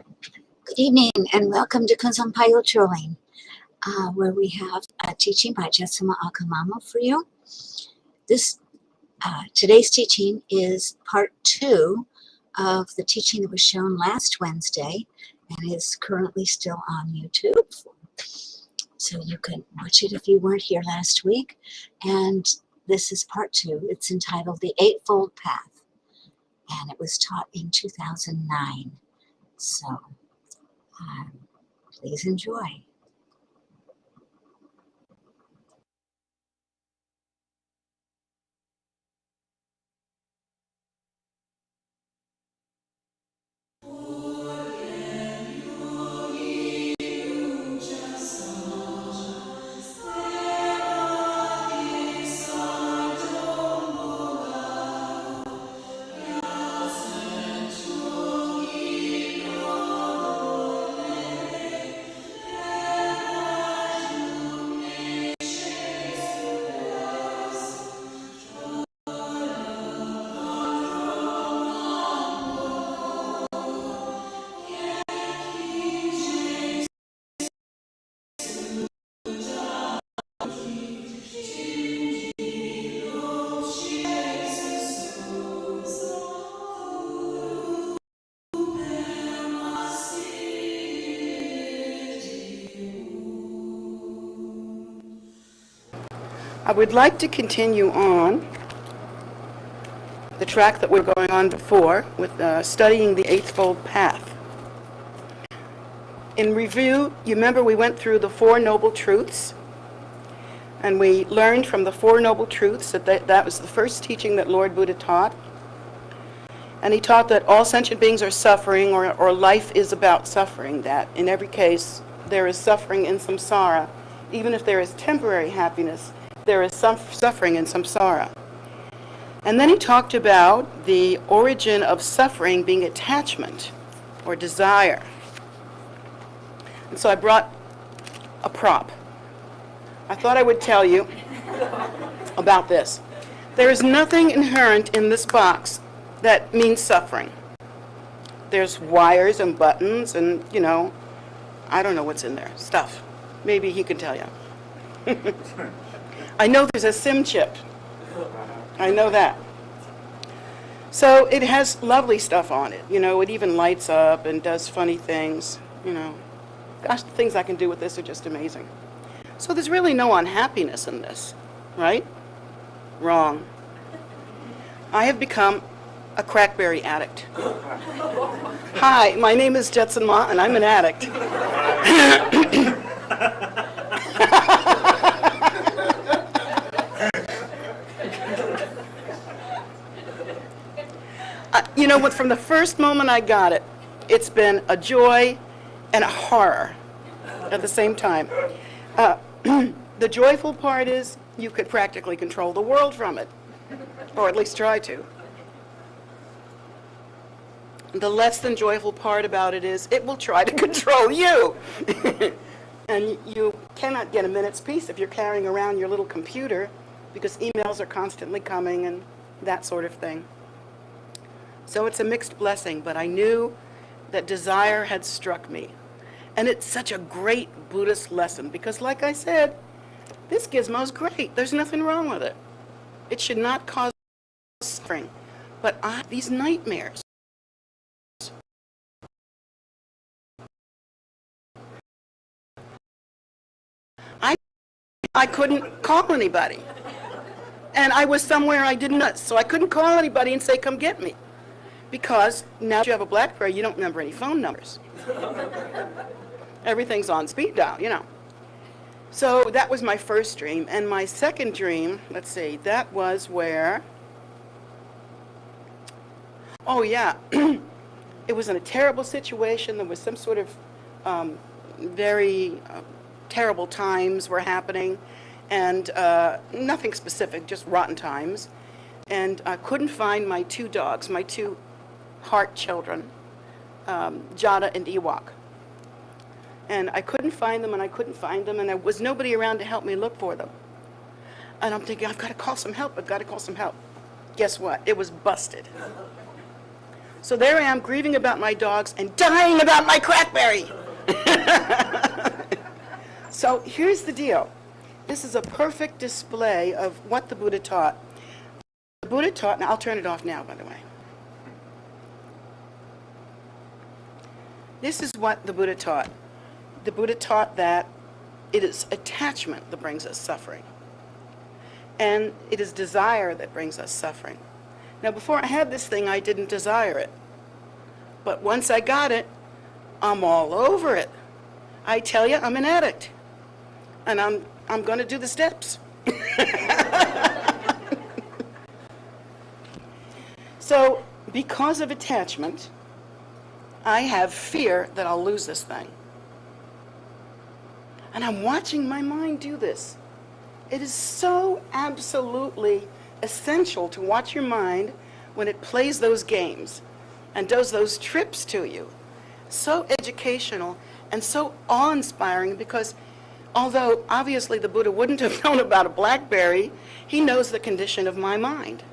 Good evening and welcome to Kunsampai Trolling, where we have a teaching by Jetsunma Ahkon for you. Today's teaching is part 2 of the teaching that was shown last Wednesday and is currently still on YouTube. So you can watch it if you weren't here last week. And this is part 2. It's entitled The Eightfold Path, and it was taught in 2009. So please enjoy. I would like to continue on the track that we were going on before with studying the Eightfold Path. In review, you remember we went through the Four Noble Truths, and we learned from the Four Noble Truths that was the first teaching that Lord Buddha taught. And he taught that all sentient beings are suffering, or life is about suffering, that in every case there is suffering in samsara. Even if there is temporary happiness, there is some suffering in samsara. And then he talked about the origin of suffering being attachment or desire. And so I brought a prop. I thought I would tell you about this. There is nothing inherent in this box that means suffering. There's wires and buttons and, I don't know what's in there, stuff. Maybe he can tell you. I know there's a SIM chip. I know that. So it has lovely stuff on it. It even lights up and does funny things. Gosh, the things I can do with this are just amazing. So there's really no unhappiness in this, right? Wrong. I have become a crackberry addict. Hi, my name is Jetsunma, and I'm an addict. From the first moment I got it, it's been a joy and a horror at the same time. The joyful part is you could practically control the world from it, or at least try to. The less than joyful part about it is it will try to control you. And you cannot get a minute's peace if you're carrying around your little computer, because emails are constantly coming and that sort of thing. So it's a mixed blessing, but I knew that desire had struck me. And it's such a great Buddhist lesson, because like I said, this gizmo's great. There's nothing wrong with it. It should not cause suffering. But these nightmares. I couldn't call anybody. And I was somewhere I didn't know, so I couldn't call anybody and say, come get me. Because now that you have a BlackBerry, you don't remember any phone numbers. Everything's on speed dial, So that was my first dream. And my second dream, let's see, that was where, it was in a terrible situation. There was some sort of very terrible times were happening, and nothing specific, just rotten times. And I couldn't find my two dogs, my two heart children, Jada and Ewok. And I couldn't find them, and there was nobody around to help me look for them. And I'm thinking, I've got to call some help. Guess what? It was busted. So there I am grieving about my dogs and dying about my crackberry. So here's the deal. This is a perfect display of what the Buddha taught. The Buddha taught, now I'll turn it off now, by the way. This is what the Buddha taught. The Buddha taught that it is attachment that brings us suffering. And it is desire that brings us suffering. Now, before I had this thing, I didn't desire it. But once I got it, I'm all over it. I tell you, I'm an addict. And I'm going to do the steps. So, because of attachment, I have fear that I'll lose this thing. And I'm watching my mind do this. It is so absolutely essential to watch your mind when it plays those games and does those trips to you. So educational and so awe-inspiring, because although obviously the Buddha wouldn't have known about a blackberry, he knows the condition of my mind.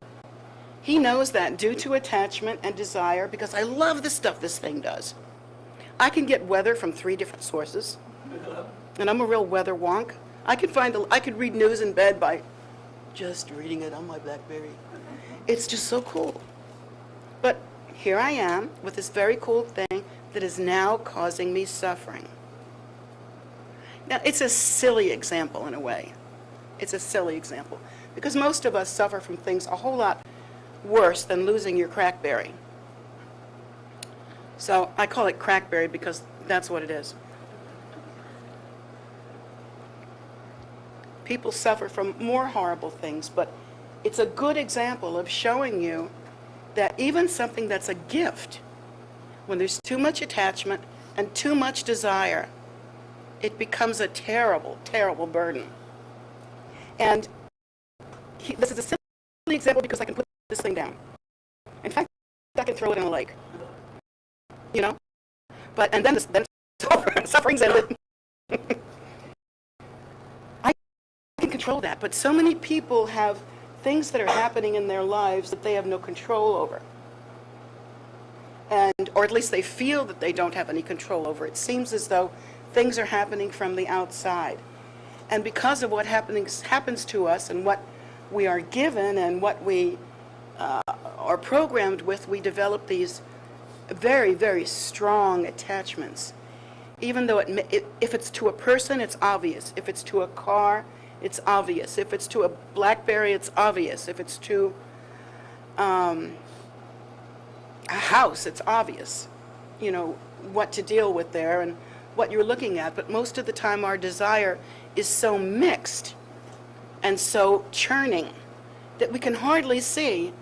He knows that due to attachment and desire, because I love the stuff this thing does. I can get weather from 3 different sources, and I'm a real weather wonk. I could read news in bed by just reading it on my BlackBerry. It's just so cool. But here I am with this very cool thing that is now causing me suffering. Now, it's a silly example in a way. It's a silly example, because most of us suffer from things a whole lot worse than losing your crackberry. So I call it crackberry because that's what it is. People suffer from more horrible things, but it's a good example of showing you that even something that's a gift, when there's too much attachment and too much desire, it becomes a terrible, terrible burden. And this is a simple example because I can put this thing down. In fact, I can throw it in a lake. You know? And then suffering's ended. I can control that, but so many people have things that are happening in their lives that they have no control over. Or at least they feel that they don't have any control over. It seems as though things are happening from the outside. And because of what happens to us and what we are given and what we are programmed with, we develop these very, very strong attachments. Even though if it's to a person, it's obvious. If it's to a car, it's obvious. If it's to a BlackBerry, it's obvious. If it's to a house, it's obvious, you know, what to deal with there and what you're looking at. But most of the time our desire is so mixed and so churning that we can hardly see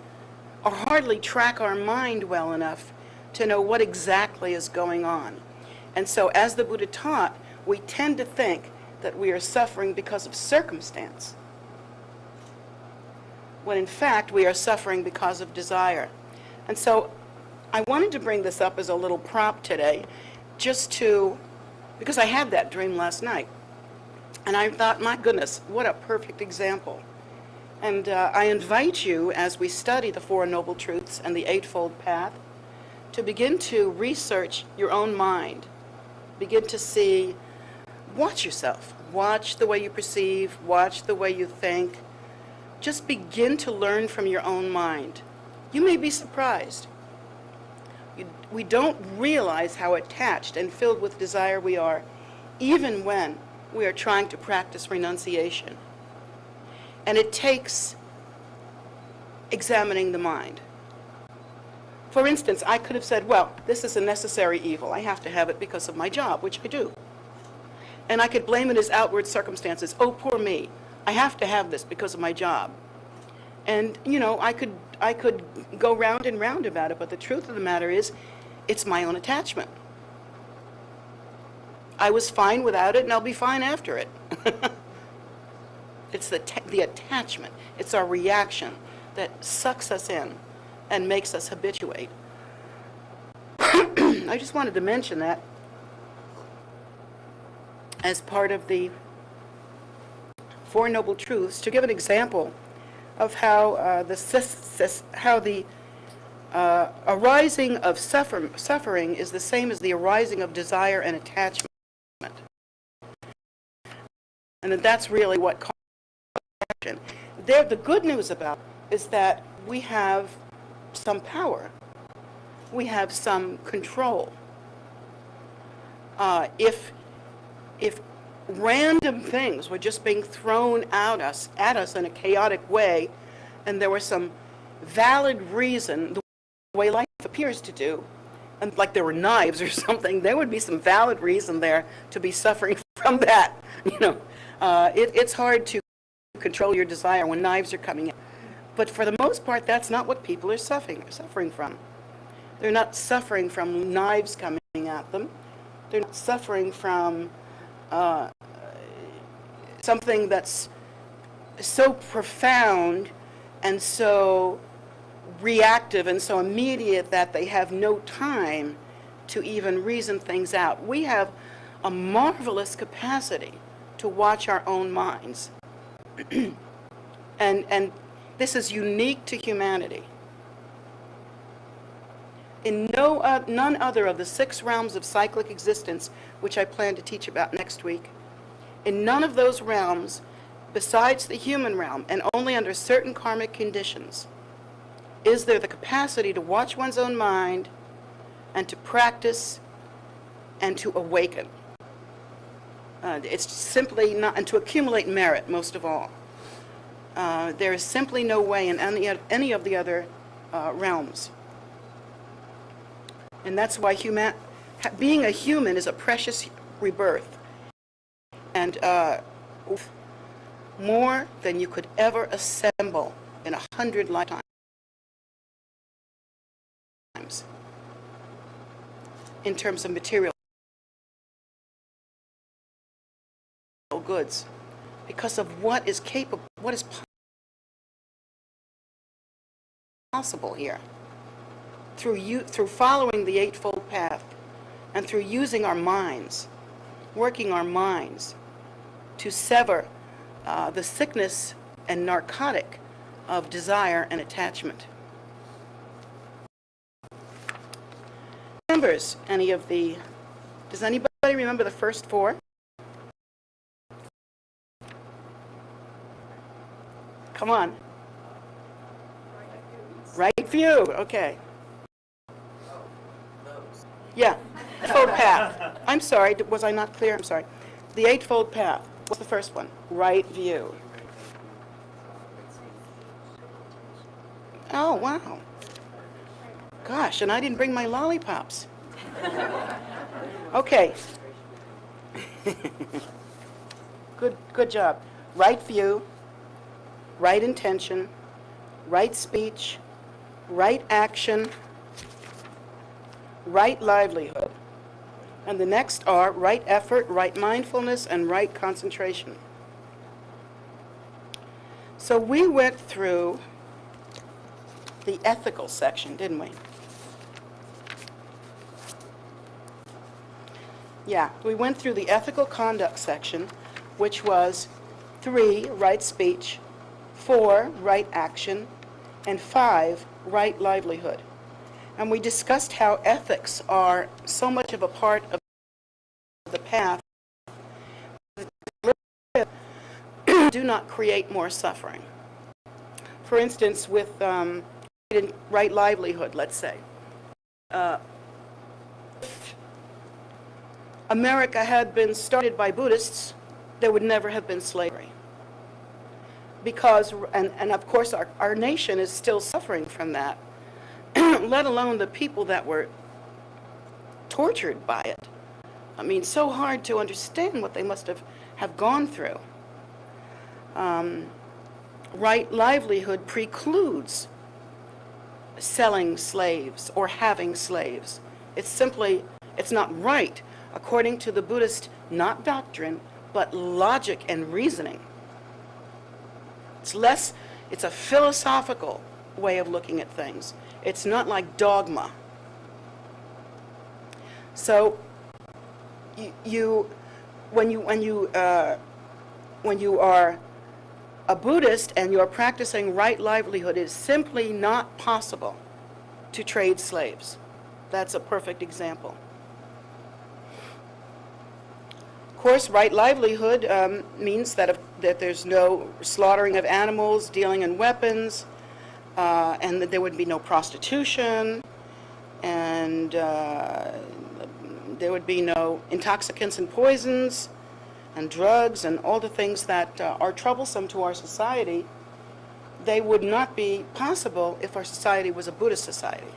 or hardly track our mind well enough to know what exactly is going on. And so as the Buddha taught, we tend to think that we are suffering because of circumstance, when in fact we are suffering because of desire. And so I wanted to bring this up as a little prop today, because I had that dream last night. And I thought, my goodness, what a perfect example. And I invite you, as we study the Four Noble Truths and the Eightfold Path, to begin to research your own mind. Begin to watch yourself. Watch the way you perceive, watch the way you think. Just begin to learn from your own mind. You may be surprised. We don't realize how attached and filled with desire we are, even when we are trying to practice renunciation. And it takes examining the mind. For instance, I could have said, well, this is a necessary evil. I have to have it because of my job, which I do. And I could blame it as outward circumstances. Oh, poor me. I have to have this because of my job. And, you know, I could go round and round about it, but the truth of the matter is, it's my own attachment. I was fine without it, and I'll be fine after it. It's the attachment. It's our reaction that sucks us in and makes us habituate. I just wanted to mention that as part of the Four Noble Truths, to give an example of how the arising of suffering is the same as the arising of desire and attachment. And that's really what causes action. The good news about it is that we have some power. We have some control. If random things were just being thrown at us in a chaotic way, and there was some valid reason, the way life appears to do, and like there were knives or something, there would be some valid reason there to be suffering from that. It's hard to control your desire when knives are coming in. But for the most part, that's not what people are suffering from. They're not suffering from knives coming at them. They're not suffering from something that's so profound and so reactive and so immediate that they have no time to even reason things out. We have a marvelous capacity to watch our own minds. and this is unique to humanity. In none other of the 6 realms of cyclic existence, which I plan to teach about next week, in none of those realms, besides the human realm, and only under certain karmic conditions, is there the capacity to watch one's own mind and to practice and to awaken. It's simply not, and to accumulate merit, most of all. There is simply no way in any of the other realms. And that's why being a human is a precious rebirth. And more than you could ever assemble in 100 lifetimes. In terms of material goods, because of what is possible here. Through following the Eightfold Path, and through using our minds, working our minds to sever the sickness and narcotic of desire and attachment. Does anybody remember the first 4? Come on. Right view, okay. Yeah, Eightfold Path. I'm sorry, was I not clear? I'm sorry. The Eightfold Path. What's the first one? Right view. Oh, wow. Gosh, and I didn't bring my lollipops. Okay. Good job. Right view, right intention, right speech, right action, right livelihood. And the next are right effort, right mindfulness, and right concentration. So we went through the ethical section, didn't we? Yeah, we went through the ethical conduct section, which was 3, right speech, 4, right action, and 5, right livelihood. And we discussed how ethics are so much of a part of the path that do not create more suffering. For instance, with right livelihood, let's say. If America had been started by Buddhists, there would never have been slavery. Because, and of course our nation is still suffering from that, let alone the people that were tortured by it. I mean, so hard to understand what they must have gone through. Right livelihood precludes selling slaves or having slaves. It's not right, according to the Buddhist, not doctrine, but logic and reasoning. It's a philosophical way of looking at things. It's not like dogma. So, when you are a Buddhist and you're practicing right livelihood, it is simply not possible to trade slaves. That's a perfect example. Of course, right livelihood means that there's no slaughtering of animals, dealing in weapons, and that there would be no prostitution, and there would be no intoxicants and poisons and drugs and all the things that are troublesome to our society. They would not be possible if our society was a Buddhist society.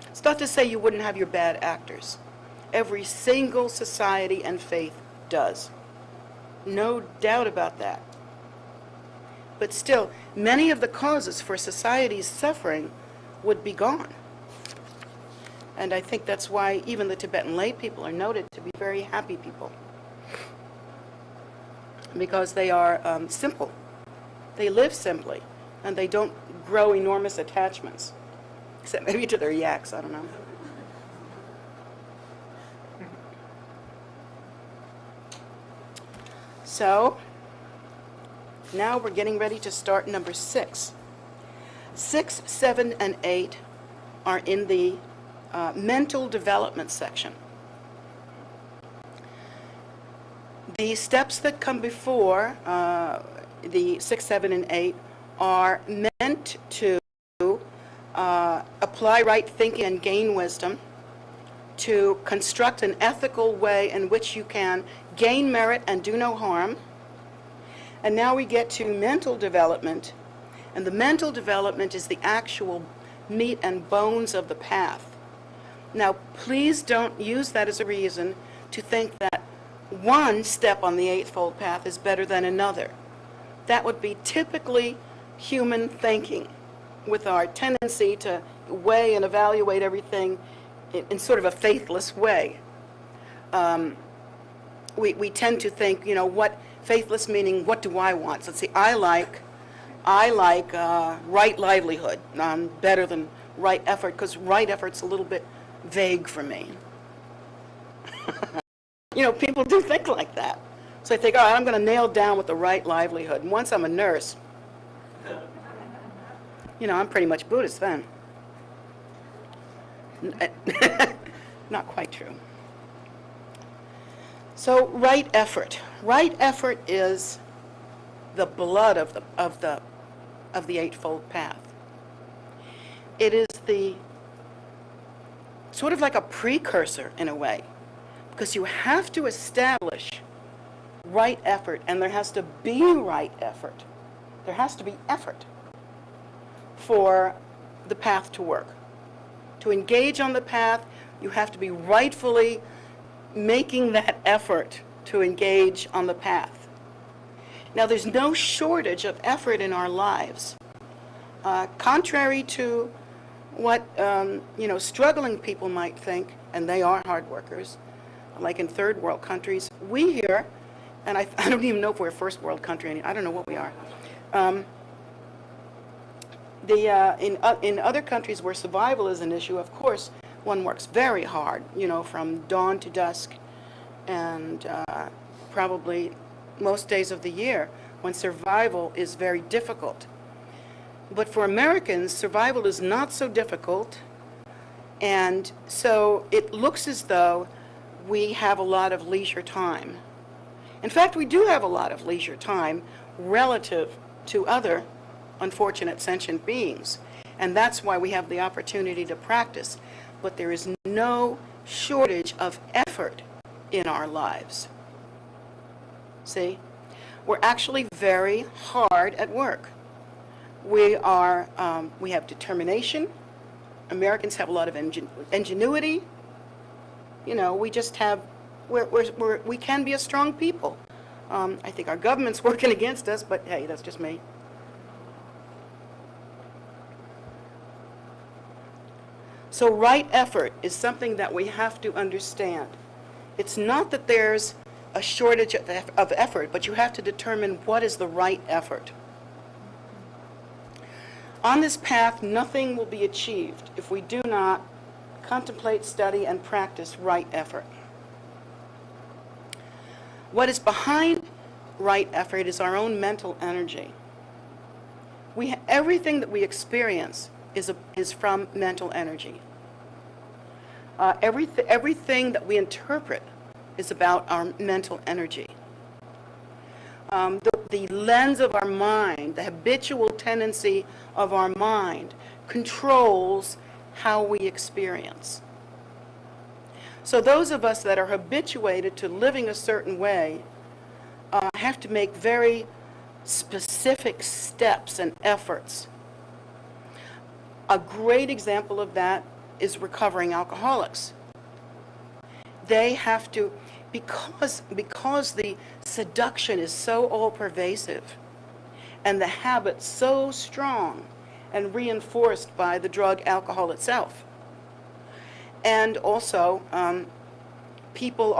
It's not to say you wouldn't have your bad actors. Every single society and faith does. No doubt about that. But still, many of the causes for society's suffering would be gone. And I think that's why even the Tibetan lay people are noted to be very happy people. Because they are simple. They live simply, and they don't grow enormous attachments. Except maybe to their yaks, I don't know. So, now we're getting ready to start number 6. 6, 7, and 8 are in the mental development section. The steps that come before the 6, 7, and 8 are meant to apply right thinking and gain wisdom, to construct an ethical way in which you can gain merit and do no harm. And now we get to mental development, and the mental development is the actual meat and bones of the path. Now, please don't use that as a reason to think that one step on the Eightfold Path is better than another. That would be typically human thinking, with our tendency to weigh and evaluate everything in sort of a faithless way. We tend to think, what faithless meaning, what do I want? So let's see, I like right livelihood better than right effort, because right effort's a little bit vague for me. People do think like that. So I think, all right, I'm going to nail down with the right livelihood. And once I'm a nurse, I'm pretty much Buddhist then. Not quite true. So right effort. Right effort is the blood of the Eightfold Path. It is the sort of like a precursor in a way, because you have to establish right effort, and there has to be right effort. There has to be effort for the path to work. To engage on the path, you have to be rightfully making that effort to engage on the path. Now, there's no shortage of effort in our lives. Contrary to what struggling people might think, and they are hard workers, like in third world countries, we here, and I don't even know if we're a first world country, I don't know what we are. In other countries where survival is an issue, of course, one works very hard, from dawn to dusk, and probably most days of the year when survival is very difficult. But for Americans, survival is not so difficult, and so it looks as though we have a lot of leisure time. In fact, we do have a lot of leisure time relative to other unfortunate sentient beings, and that's why we have the opportunity to practice. But there is no shortage of effort in our lives. See? We're actually very hard at work. We have determination. Americans have a lot of ingenuity. We just have, we can be a strong people. I think our government's working against us, but hey, that's just me. So right effort is something that we have to understand. It's not that there's a shortage of effort, but you have to determine what is the right effort. On this path, nothing will be achieved if we do not contemplate, study, and practice right effort. What is behind right effort is our own mental energy. Everything that we experience is from mental energy. Everything that we interpret is about our mental energy. The lens of our mind, the habitual tendency of our mind, controls how we experience. So those of us that are habituated to living a certain way have to make very specific steps and efforts. A great example of that is recovering alcoholics. They have to, because the seduction is so all-pervasive and the habit so strong and reinforced by the drug alcohol itself. And also, people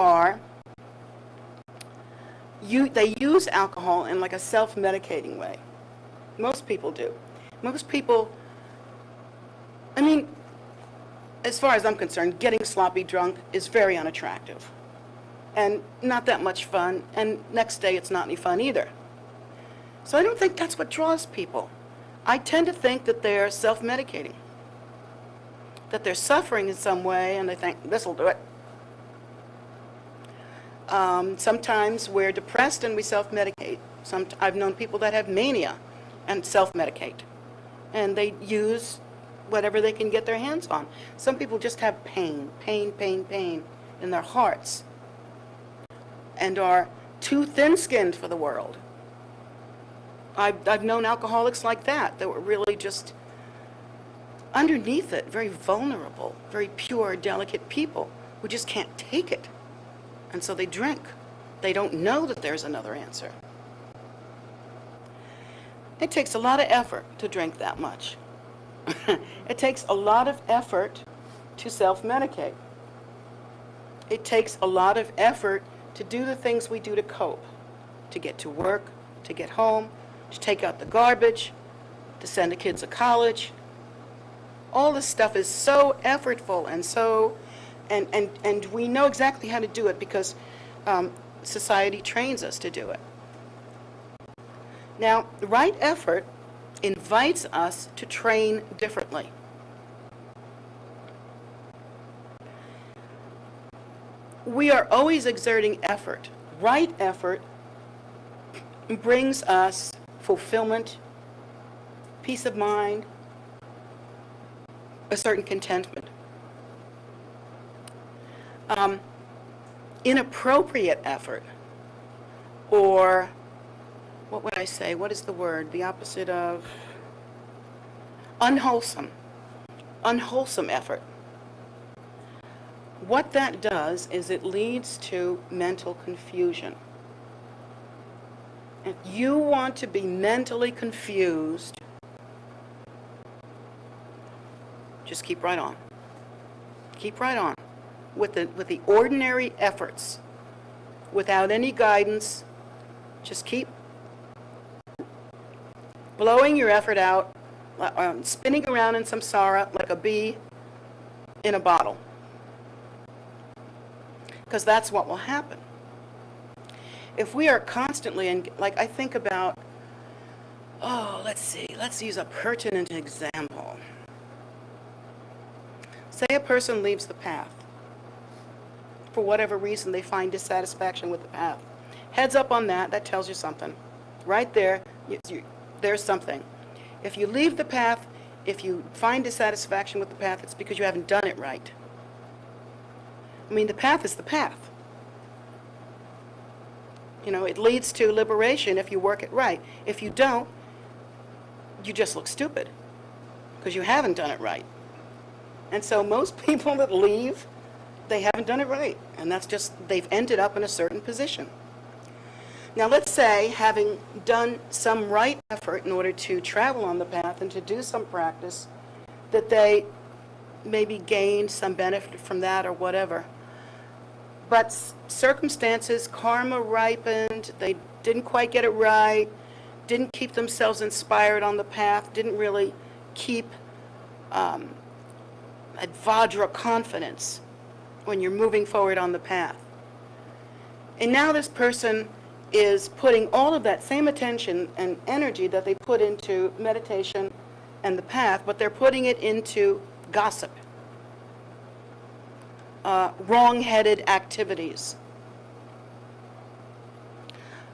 they use alcohol in like a self-medicating way. Most people do. Most people, I mean, as far as I'm concerned, getting sloppy drunk is very unattractive and not that much fun, and next day it's not any fun either. So I don't think that's what draws people. I tend to think that they're self-medicating, that they're suffering in some way, and they think, this'll do it. Sometimes we're depressed and we self-medicate. I've known people that have mania and self-medicate, and they use whatever they can get their hands on. Some people just have pain in their hearts and are too thin-skinned for the world. I've known alcoholics like that were really just underneath it, very vulnerable, very pure, delicate people who just can't take it. And so they drink. They don't know that there's another answer. It takes a lot of effort to drink that much. It takes a lot of effort to self-medicate. It takes a lot of effort to do the things we do to cope, to get to work, to get home, to take out the garbage, to send the kids to college. All this stuff is so effortful and so, and we know exactly how to do it because society trains us to do it. Now, the right effort invites us to train differently. We are always exerting effort. Right effort brings us fulfillment, peace of mind, a certain contentment. Inappropriate effort, or what would I say? What is the word? The opposite of unwholesome effort. What that does is it leads to mental confusion. If you want to be mentally confused, just keep right on. Keep right on with the ordinary efforts, without any guidance. Just keep blowing your effort out, spinning around in samsara like a bee in a bottle. Because that's what will happen. If we are constantly, like I think about, let's use a pertinent example. Say a person leaves the path. For whatever reason, they find dissatisfaction with the path. Heads up on that, that tells you something. Right there, there's something. If you leave the path, if you find dissatisfaction with the path, it's because you haven't done it right. I mean, the path is the path. You know, it leads to liberation if you work it right. If you don't, you just look stupid because you haven't done it right. And so most people that leave, they haven't done it right. And that's just, they've ended up in a certain position. Now let's say, having done some right effort in order to travel on the path and to do some practice, that they maybe gained some benefit from that or whatever. But circumstances, karma ripened, they didn't quite get it right, didn't keep themselves inspired on the path, didn't really keep advajra confidence when you're moving forward on the path. And now this person is putting all of that same attention and energy that they put into meditation and the path, but they're putting it into gossip, wrong-headed activities,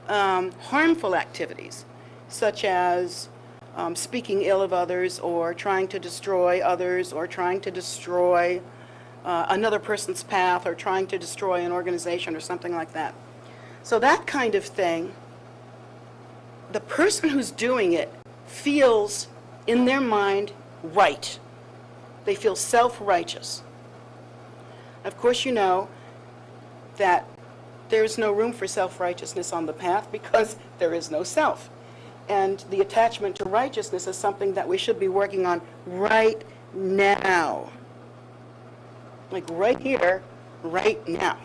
harmful activities, such as speaking ill of others, or trying to destroy others, or trying to destroy another person's path, or trying to destroy an organization or something like that. So that kind of thing, the person who's doing it feels in their mind right. They feel self-righteous. Of course, you know that there's no room for self-righteousness on the path because there is no self. And the attachment to righteousness is something that we should be working on right now. Like right here, right now.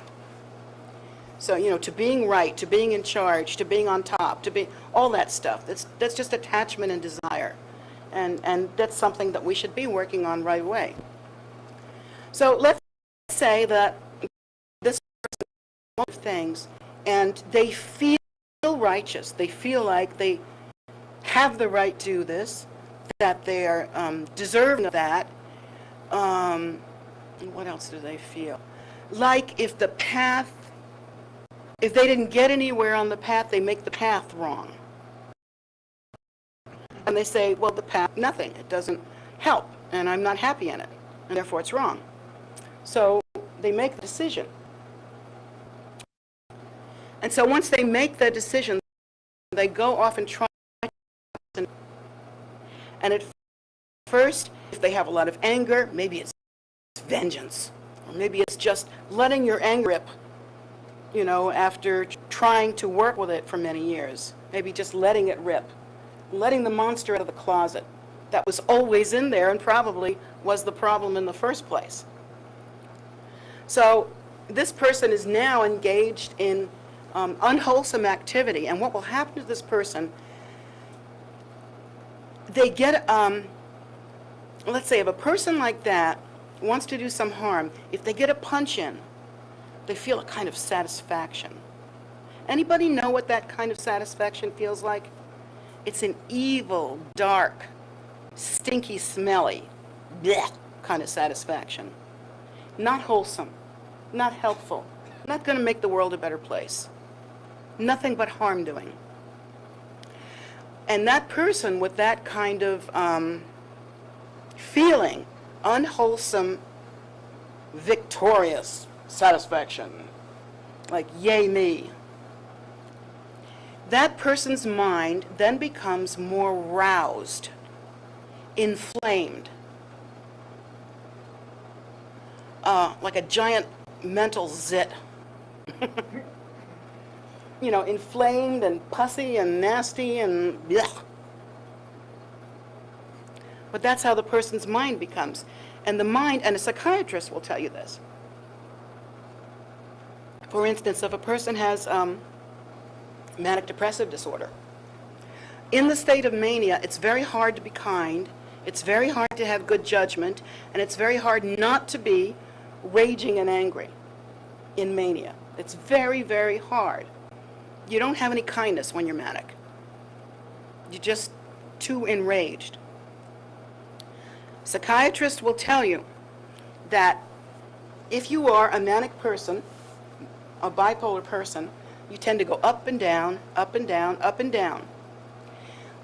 So, you know, to being right, to being in charge, to being on top, to be all that stuff. That's just attachment and desire. And that's something that we should be working on right away. So let's say that this person does things and they feel righteous. They feel like they have the right to do this, that they are deserving of that. What else do they feel? Like if they didn't get anywhere on the path, they make the path wrong. And they say, well, the path, nothing. It doesn't help, and I'm not happy in it, and therefore it's wrong. So they make the decision. And so once they make the decision, they go off and try. And at first, if they have a lot of anger, maybe it's vengeance. Or maybe it's just letting your anger rip, you know, after trying to work with it for many years. Maybe just letting it rip. Letting the monster out of the closet that was always in there and probably was the problem in the first place. So this person is now engaged in unwholesome activity, and what will happen to this person, they get, let's say if a person like that wants to do some harm, if they get a punch in, they feel a kind of satisfaction. Anybody know what that kind of satisfaction feels like? It's an evil, dark, stinky, smelly, bleh, kind of satisfaction. Not wholesome, not helpful, not going to make the world a better place. Nothing but harm doing. And that person with that kind of feeling, unwholesome, victorious satisfaction, like yay me, that person's mind then becomes more roused, inflamed, like a giant mental zit. You know, inflamed and pussy and nasty and blech. But that's how the person's mind becomes. And the mind, and a psychiatrist will tell you this. For instance, if a person has manic depressive disorder, in the state of mania, it's very hard to be kind, it's very hard to have good judgment, and it's very hard not to be raging and angry in mania. It's very, very hard. You don't have any kindness when you're manic. You're just too enraged. Psychiatrists will tell you that if you are a manic person, a bipolar person, you tend to go up and down, up and down, up and down.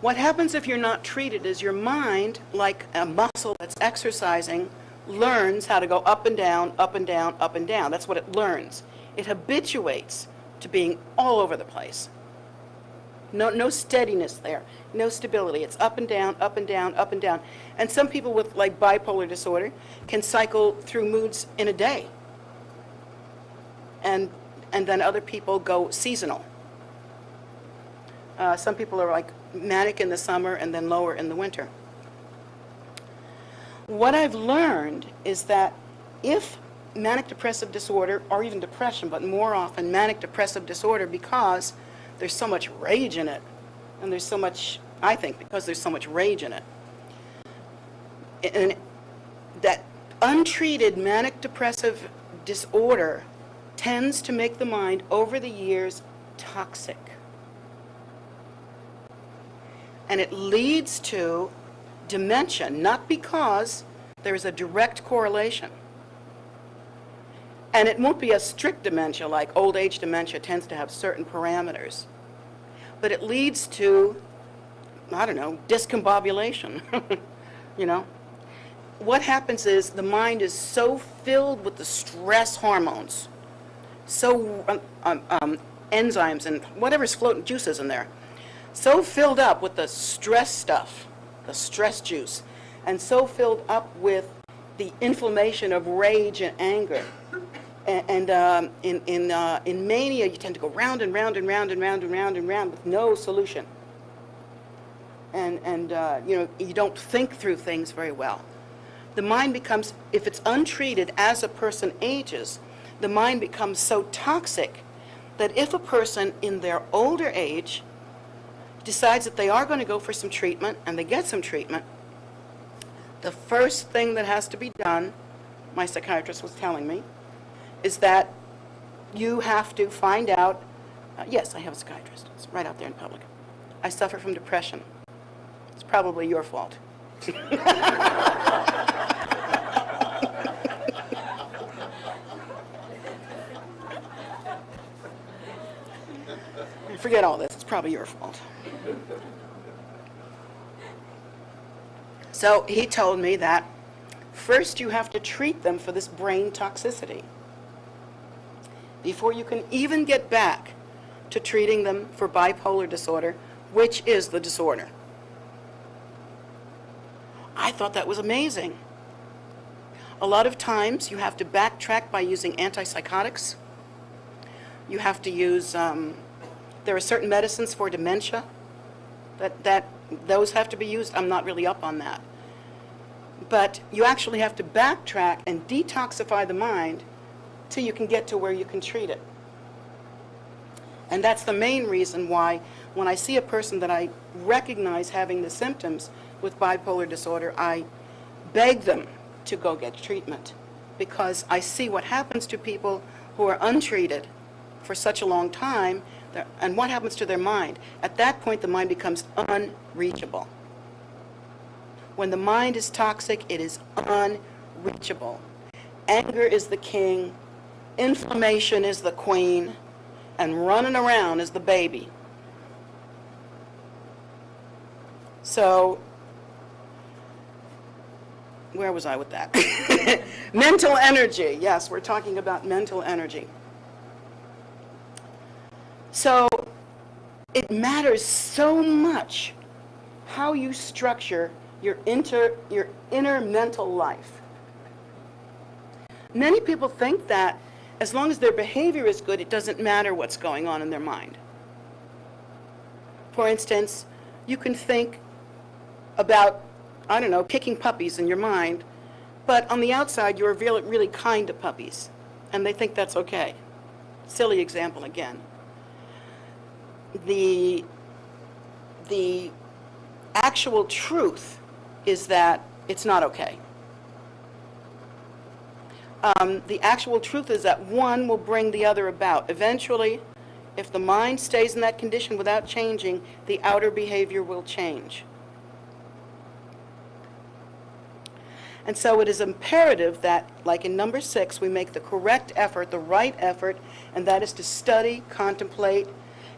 What happens if you're not treated is your mind, like a muscle that's exercising, learns how to go up and down, up and down, up and down. That's what it learns. It habituates to being all over the place. No steadiness there, no stability. It's up and down, up and down, up and down. And some people with like bipolar disorder can cycle through moods in a day. And then other people go seasonal. Some people are like manic in the summer and then lower in the winter. What I've learned is that if manic depressive disorder, or even depression, but more often manic depressive disorder, because there's so much rage in it, and there's so much, I think, because there's so much rage in it, and that untreated manic depressive disorder tends to make the mind over the years toxic. And it leads to dementia, not because there is a direct correlation. And it won't be a strict dementia, like old age dementia tends to have certain parameters. But it leads to, I don't know, discombobulation, you know? What happens is the mind is so filled with the stress hormones, so enzymes and whatever's floating, juices in there, so filled up with the stress stuff, the stress juice, and so filled up with the inflammation of rage and anger. And in mania, you tend to go round and round and round and round and round and round with no solution. And you know, you don't think through things very well. The mind becomes, if it's untreated as a person ages, the mind becomes so toxic that if a person in their older age decides that they are going to go for some treatment and they get some treatment, the first thing that has to be done, my psychiatrist was telling me, is that you have to find out, yes, I have a psychiatrist, it's right out there in public. I suffer from depression. It's probably your fault. Forget all this, it's probably your fault. So he told me that first you have to treat them for this brain toxicity before you can even get back to treating them for bipolar disorder, which is the disorder. I thought that was amazing. A lot of times you have to backtrack by using antipsychotics. You have to use, there are certain medicines for dementia that those have to be used. I'm not really up on that. But you actually have to backtrack and detoxify the mind till you can get to where you can treat it. And that's the main reason why when I see a person that I recognize having the symptoms with bipolar disorder, I beg them to go get treatment, because I see what happens to people who are untreated for such a long time, and what happens to their mind. At that point, the mind becomes unreachable. When the mind is toxic, it is unreachable. Anger is the king, inflammation is the queen, and running around is the baby. So, where was I with that? Mental energy. Yes, we're talking about mental energy. So, it matters so much how you structure your inner mental life. Many people think that as long as their behavior is good, it doesn't matter what's going on in their mind. For instance, you can think about, I don't know, kicking puppies in your mind, but on the outside you're really, really kind to puppies, and they think that's okay. Silly example again. The actual truth is that it's not okay. The actual truth is that one will bring the other about. Eventually, if the mind stays in that condition without changing, the outer behavior will change. And so it is imperative that, like in number 6, we make the correct effort, the right effort, and that is to study, contemplate,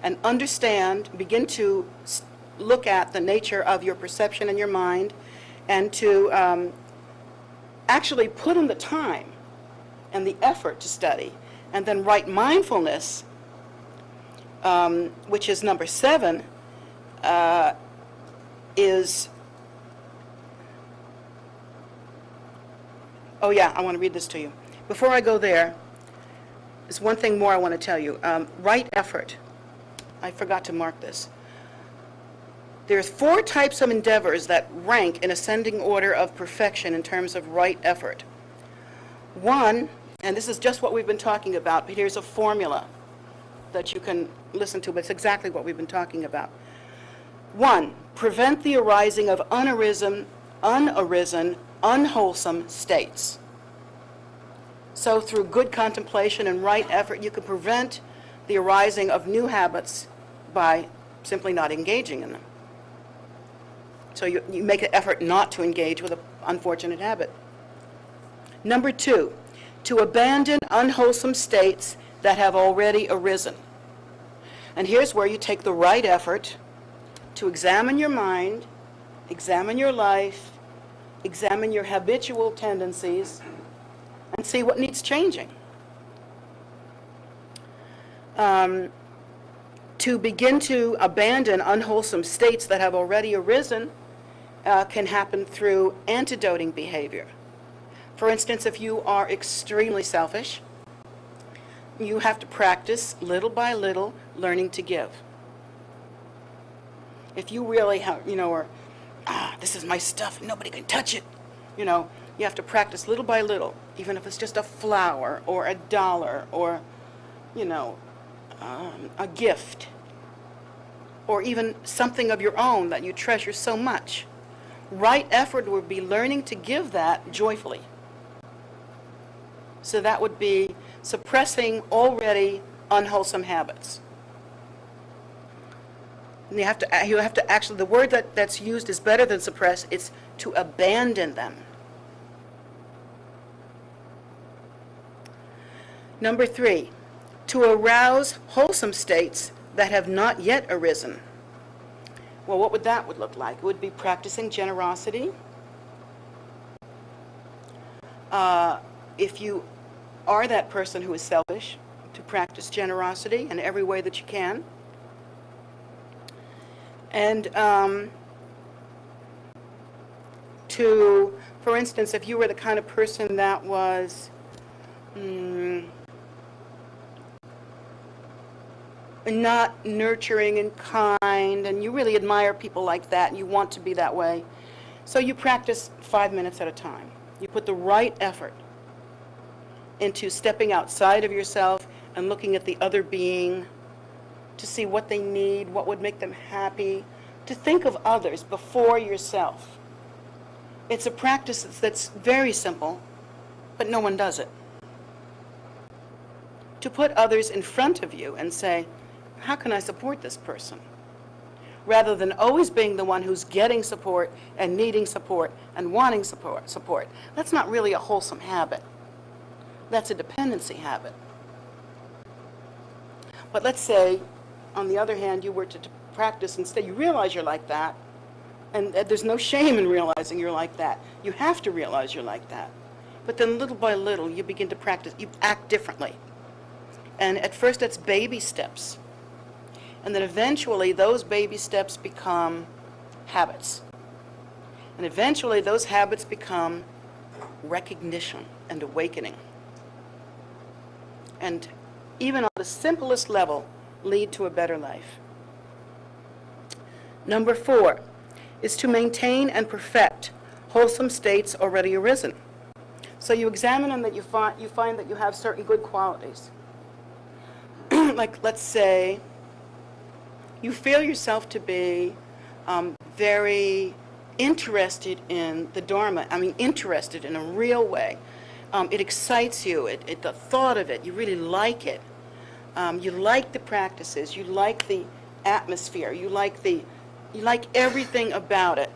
and understand, begin to look at the nature of your perception and your mind, and to actually put in the time and the effort to study. And then right mindfulness, which is number 7, is, oh yeah, I want to read this to you. Before I go there, there's one thing more I want to tell you. Right effort. I forgot to mark this. There's 4 types of endeavors that rank in ascending order of perfection in terms of right effort. 1, and this is just what we've been talking about, but here's a formula that you can listen to, but it's exactly what we've been talking about. 1, prevent the arising of unarisen, unwholesome states. So through good contemplation and right effort, you can prevent the arising of new habits by simply not engaging in them. So you make an effort not to engage with an unfortunate habit. Number 2, to abandon unwholesome states that have already arisen. And here's where you take the right effort to examine your mind, examine your life, examine your habitual tendencies, and see what needs changing. To begin to abandon unwholesome states that have already arisen can happen through antidoting behavior. For instance, if you are extremely selfish, you have to practice little by little learning to give. If you really have, are, this is my stuff, nobody can touch it, you have to practice little by little, even if it's just a flower or $1 or, a gift, or even something of your own that you treasure so much. Right effort would be learning to give that joyfully. So that would be suppressing already unwholesome habits. And you have to actually, the word that's used is better than suppress, it's to abandon them. Number 3, to arouse wholesome states that have not yet arisen. Well, what would that look like? It would be practicing generosity. If you are that person who is selfish, to practice generosity in every way that you can. And for instance, if you were the kind of person that was not nurturing and kind, and you really admire people like that, and you want to be that way, so you practice 5 minutes at a time. You put the right effort into stepping outside of yourself and looking at the other being to see what they need, what would make them happy, to think of others before yourself. It's a practice that's very simple, but no one does it. To put others in front of you and say, how can I support this person? Rather than always being the one who's getting support and needing support and wanting support. That's not really a wholesome habit. That's a dependency habit. But let's say, on the other hand, you were to practice instead, you realize you're like that, and there's no shame in realizing you're like that. You have to realize you're like that. But then little by little, you begin to practice, you act differently. And at first, it's baby steps. And then eventually, those baby steps become habits. And eventually, those habits become recognition and awakening. And even on the simplest level, lead to a better life. Number 4 is to maintain and perfect wholesome states already arisen. So you examine them, that you find that you have certain good qualities. Like, let's say, you feel yourself to be very interested in the Dharma. I mean, interested in a real way. It excites you. The thought of it, you really like it. You like the practices. You like the atmosphere. You like everything about it.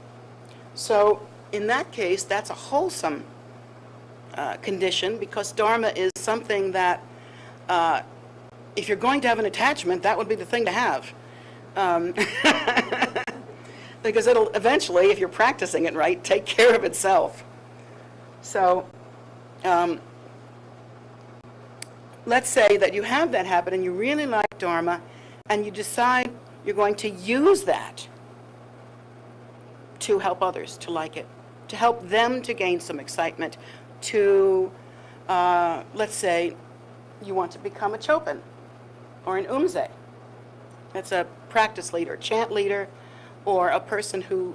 So in that case, that's a wholesome condition, because Dharma is something that, if you're going to have an attachment, that would be the thing to have. Because it'll eventually, if you're practicing it right, take care of itself. So let's say that you have that habit and you really like Dharma, and you decide you're going to use that to help others to like it, to help them to gain some excitement, to, let's say, you want to become a Chopin or an Umze. That's a practice leader, chant leader, or a person who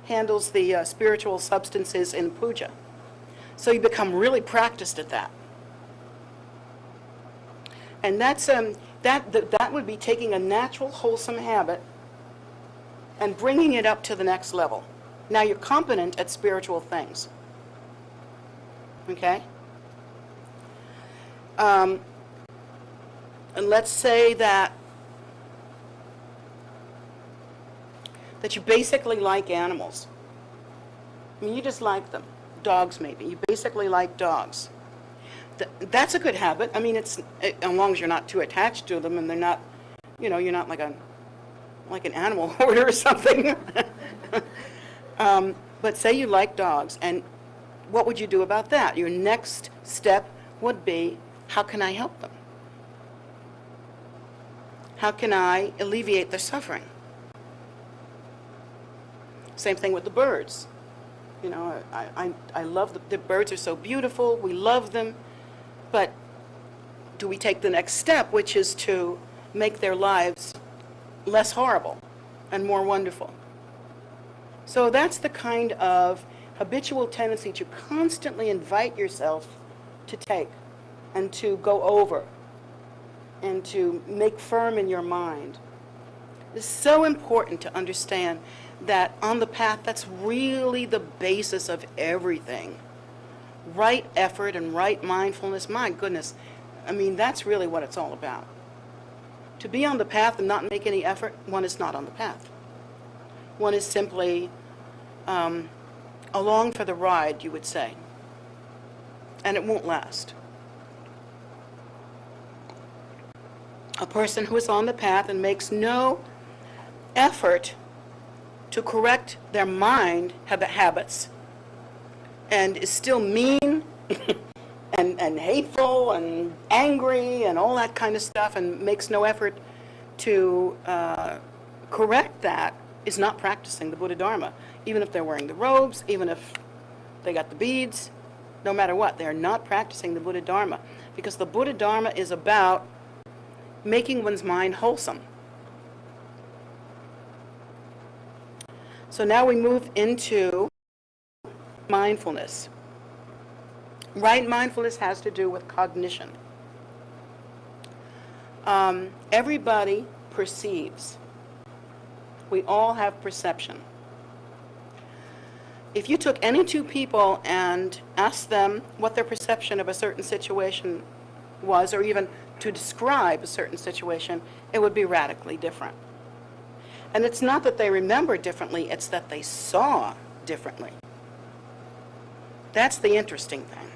handles the spiritual substances in puja. So you become really practiced at that. And that's that would be taking a natural, wholesome habit and bringing it up to the next level. Now you're competent at spiritual things. Okay? And let's say that that you basically like animals. I mean, you just like them. Dogs, maybe. You basically like dogs. That's a good habit. I mean, as long as you're not too attached to them and they're not, you're not like an animal hoarder or something. But say you like dogs, and what would you do about that? Your next step would be, how can I help them? How can I alleviate their suffering? Same thing with the birds. I love the birds are so beautiful. We love them. But do we take the next step, which is to make their lives less horrible and more wonderful? So that's the kind of habitual tendency to constantly invite yourself to take and to go over and to make firm in your mind. It's so important to understand that on the path, that's really the basis of everything. Right effort and right mindfulness, my goodness, I mean, that's really what it's all about. To be on the path and not make any effort, one is not on the path. One is simply along for the ride, you would say. And it won't last. A person who is on the path and makes no effort to correct their mind habits and is still mean and hateful and angry and all that kind of stuff and makes no effort to correct that is not practicing the Buddha Dharma. Even if they're wearing the robes, even if they got the beads, no matter what, they're not practicing the Buddha Dharma, because the Buddha Dharma is about making one's mind wholesome. So now we move into mindfulness. Right mindfulness has to do with cognition. Everybody perceives. We all have perception. If you took any two people and asked them what their perception of a certain situation was, or even to describe a certain situation, it would be radically different. And it's not that they remember differently, it's that they saw differently. That's the interesting thing.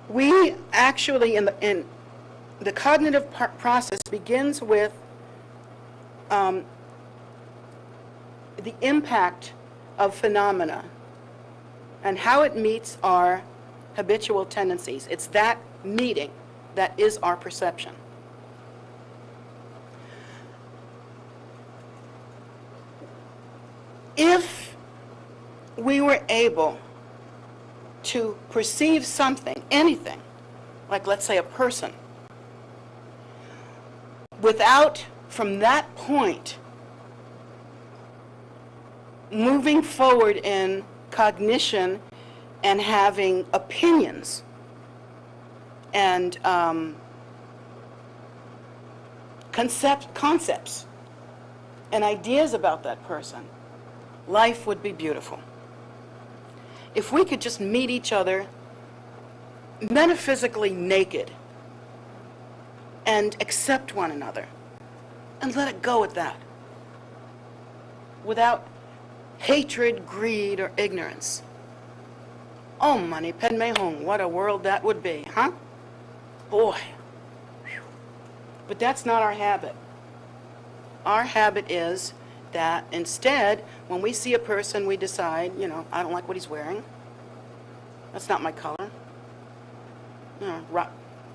We actually, in the cognitive process begins with the impact of phenomena and how it meets our habitual tendencies. It's that meeting that is our perception. If we were able to perceive something, anything, like let's say a person, without, from that point, moving forward in cognition and having opinions and concepts and ideas about that person, life would be beautiful. If we could just meet each other metaphysically naked and accept one another and let it go at that, without hatred, greed, or ignorance. Oh, Mani Padme Hum, what a world that would be, huh? Boy. Whew. But that's not our habit. Our habit is that instead, when we see a person, we decide, I don't like what he's wearing. That's not my color. I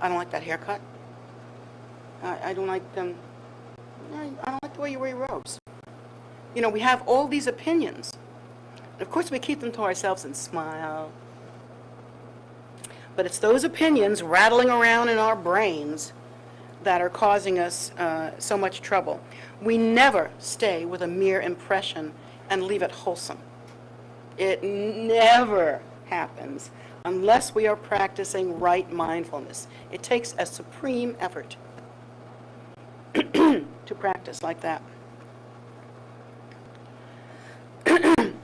don't like that haircut. I don't like I don't like the way you wear your robes. We have all these opinions. Of course, we keep them to ourselves and smile. But it's those opinions rattling around in our brains that are causing us so much trouble. We never stay with a mere impression and leave it wholesome. It never happens unless we are practicing right mindfulness. It takes a supreme effort to practice like that.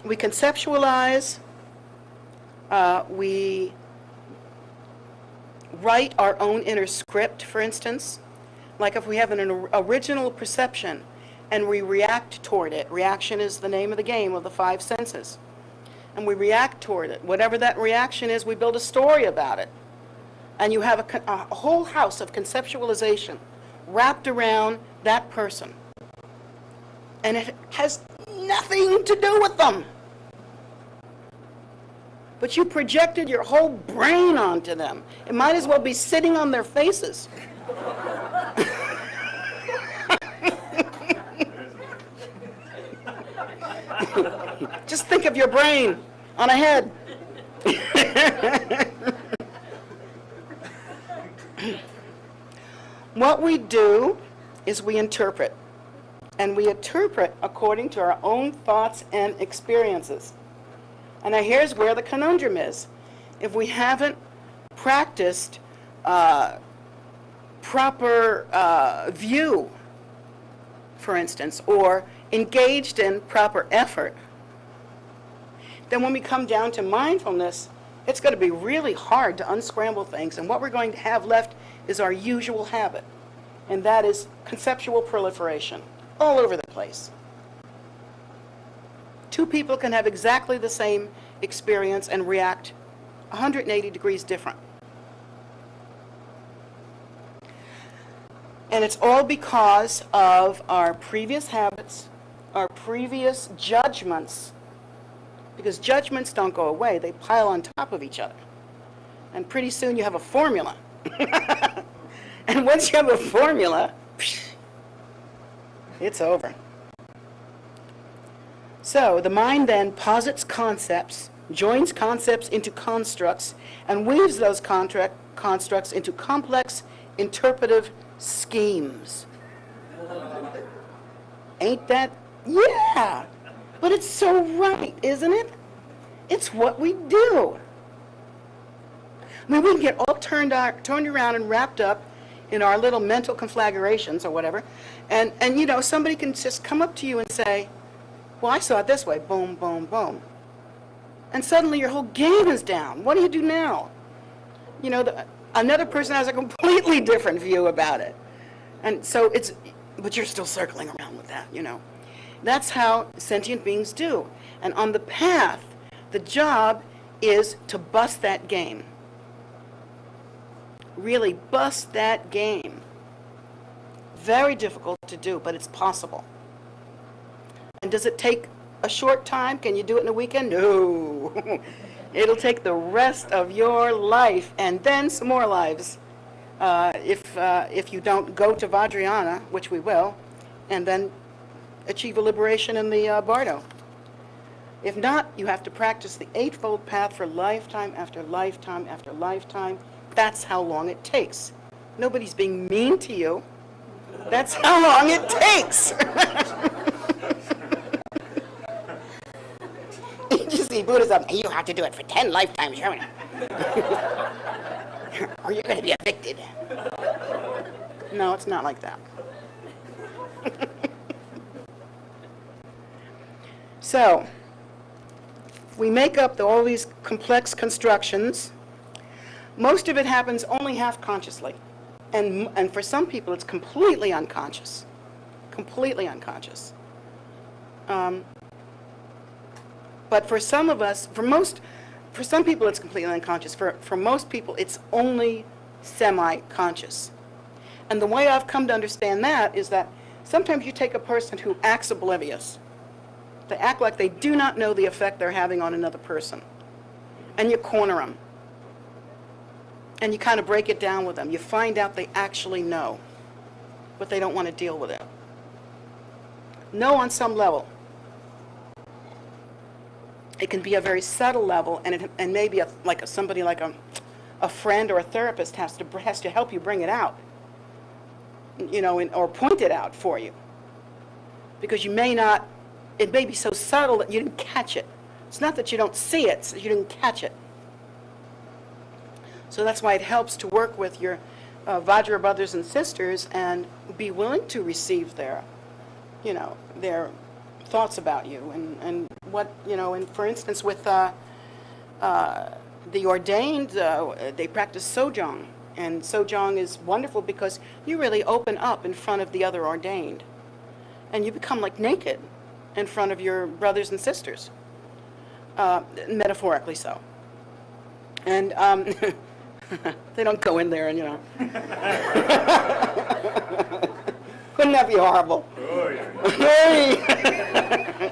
We conceptualize, we write our own inner script, for instance. like if we have an original perception and we react toward it, reaction is the name of the game of the five senses, and we react toward it, whatever that reaction is, we build a story about it. And you have a whole house of conceptualization wrapped around that person. And it has nothing to do with them. But you projected your whole brain onto them. It might as well be sitting on their faces. Just think of your brain on a head. What we do is we interpret. And we interpret according to our own thoughts and experiences. And now here's where the conundrum is. If we haven't practiced proper view, for instance, or engaged in proper effort, then when we come down to mindfulness, it's going to be really hard to unscramble things. And what we're going to have left is our usual habit. And that is conceptual proliferation all over the place. Two people can have exactly the same experience and react 180 degrees different. And it's all because of our previous habits, our previous judgments, because judgments don't go away, they pile on top of each other. And pretty soon you have a formula. And once you have a formula, it's over. So the mind then posits concepts, joins concepts into constructs, and weaves those constructs into complex interpretive schemes. Ain't that? Yeah! But it's so right, isn't it? It's what we do. I mean, we can get all turned around and wrapped up in our little mental conflagrations or whatever, and you know, somebody can just come up to you and say, well, I saw it this way, boom, boom, boom. And suddenly your whole game is down. What do you do now? You know, another person has a completely different view about it. And so but you're still circling around with that, you know. That's how sentient beings do. And on the path, the job is to bust that game. Really bust that game. Very difficult to do, but it's possible. And does it take a short time? Can you do it in a weekend? No. It'll take the rest of your life and then some more lives if you don't go to Vajrayana, which we will, and then achieve a liberation in the Bardo. If not, you have to practice the Eightfold Path for lifetime after lifetime after lifetime. That's how long it takes. Nobody's being mean to you. That's how long it takes. You see Buddhism, you have to do it for 10 lifetimes, or you're going to be evicted. No, it's not like that. So, we make up all these complex constructions. Most of it happens only half consciously. And for some people, it's completely unconscious. Completely unconscious. But for some of us, for some people, it's completely unconscious. For most people, it's only semi-conscious. And the way I've come to understand that is that sometimes you take a person who acts oblivious. They act like they do not know the effect they're having on another person. And you corner them. And you kind of break it down with them. You find out they actually know, but they don't want to deal with it. Know on some level. It can be a very subtle level, and maybe somebody like a friend or a therapist has to help you bring it out, you know, or point it out for you, because it may be so subtle that you didn't catch it. It's not that you don't see it; it's that you didn't catch it. So that's why it helps to work with your Vajra brothers and sisters and be willing to receive their thoughts about you and what, you know, and for instance with the ordained, they practice sojong. And Sojong is wonderful because you really open up in front of the other ordained. And you become like naked in front of your brothers and sisters, metaphorically so. And they don't go in there and, Wouldn't that be horrible? Oh, yeah. Hey!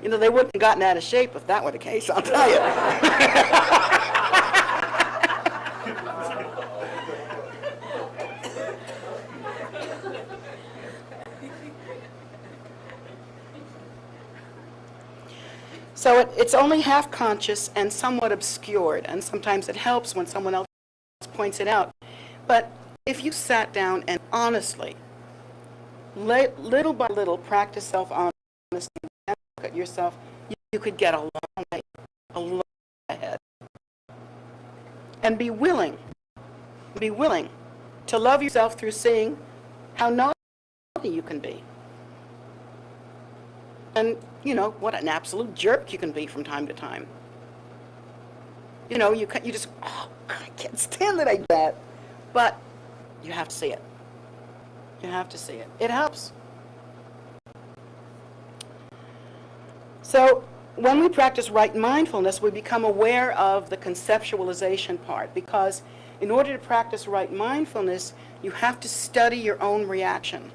They wouldn't have gotten out of shape if that were the case, I'll tell you. So it's only half conscious and somewhat obscured, and sometimes it helps when someone else points it out. But if you sat down and honestly, little by little, practice self-honesty, and look at yourself, you could get a long way ahead. And be willing to love yourself through seeing how naughty you can be. And, what an absolute jerk you can be from time to time. You just, I can't stand that I do that. But you have to see it. You have to see it. It helps. So when we practice right mindfulness, we become aware of the conceptualization part, because in order to practice right mindfulness, you have to study your own reaction.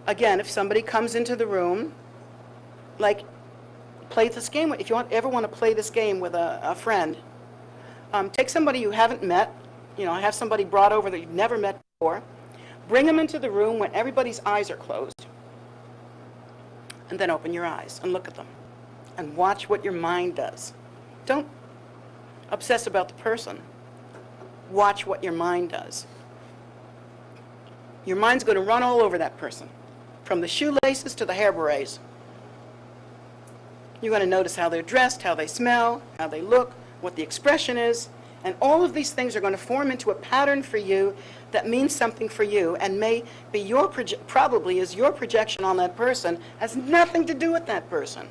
Again, if somebody comes into the room, like, play this game. If you ever want to play this game with a friend, take somebody you haven't met, have somebody brought over that you've never met before, bring them into the room when everybody's eyes are closed, and then open your eyes and look at them and watch what your mind does. Don't obsess about the person. Watch what your mind does. Your mind's going to run all over that person, from the shoelaces to the hair berets. You're going to notice how they're dressed, how they smell, how they look, what the expression is, and all of these things are going to form into a pattern for you that means something for you, and may be probably is your projection on that person, has nothing to do with that person.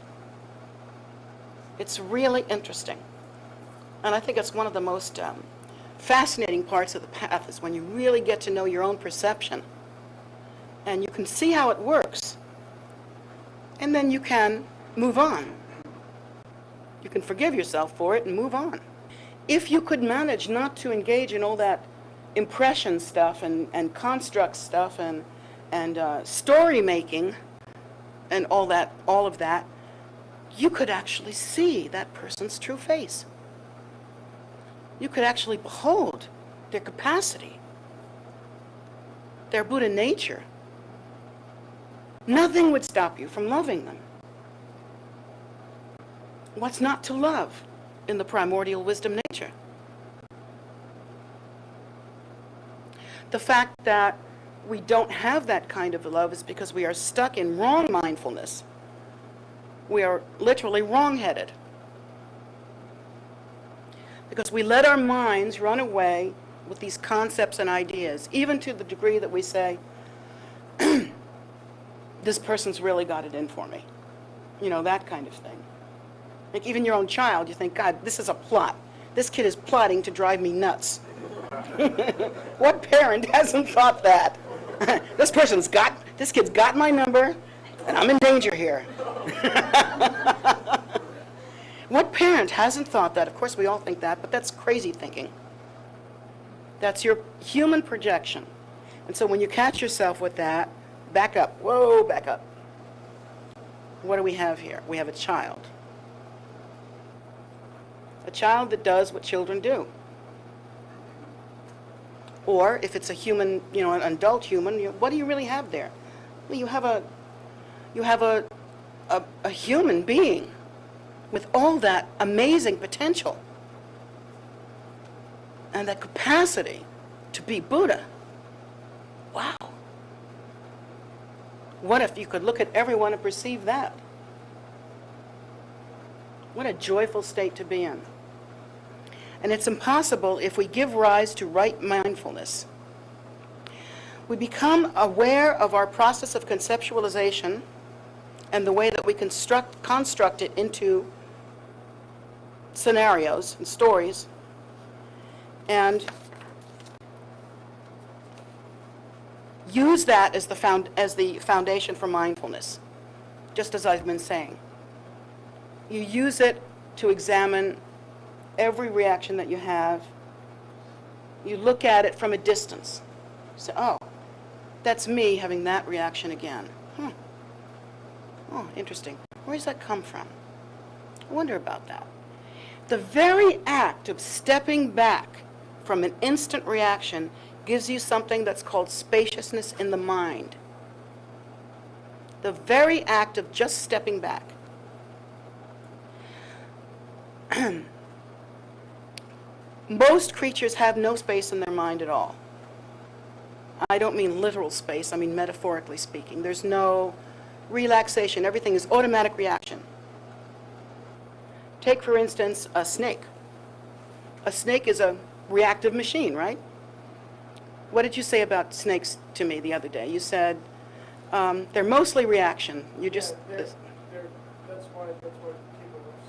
It's really interesting. And I think it's one of the most fascinating parts of the path, is when you really get to know your own perception. And you can see how it works. And then you can move on. You can forgive yourself for it and move on. If you could manage not to engage in all that impression stuff and construct stuff and story making and all of that, you could actually see that person's true face. You could actually behold their capacity, their Buddha nature. Nothing would stop you from loving them. What's not to love in the primordial wisdom nature? The fact that we don't have that kind of love is because we are stuck in wrong mindfulness. We are literally wrong-headed. Because we let our minds run away with these concepts and ideas, even to the degree that we say, this person's really got it in for me. That kind of thing. Like even your own child, you think, God, this is a plot. This kid is plotting to drive me nuts. What parent hasn't thought that? This kid's got my number, and I'm in danger here. What parent hasn't thought that? Of course, we all think that, but that's crazy thinking. That's your human projection. And so when you catch yourself with that, back up. Whoa, back up. What do we have here? We have a child. A child that does what children do. Or if it's a human, an adult human, what do you really have there? Well, you have a human being with all that amazing potential and that capacity to be Buddha. Wow. What if you could look at everyone and perceive that? What a joyful state to be in. And it's impossible if we give rise to right mindfulness. We become aware of our process of conceptualization and the way that we construct it into scenarios and stories, and use that as the foundation for mindfulness, just as I've been saying. You use it to examine every reaction that you have. You look at it from a distance. Say, oh, that's me having that reaction again. Oh, interesting. Where does that come from? I wonder about that. The very act of stepping back from an instant reaction gives you something that's called spaciousness in the mind. The very act of just stepping back. Most creatures have no space in their mind at all. I don't mean literal space, I mean metaphorically speaking. There's no relaxation. Everything is automatic reaction. Take, for instance, a snake. A snake is a reactive machine, right? What did you say about snakes to me the other day? You said they're mostly reaction. You just... Yeah, that's why people are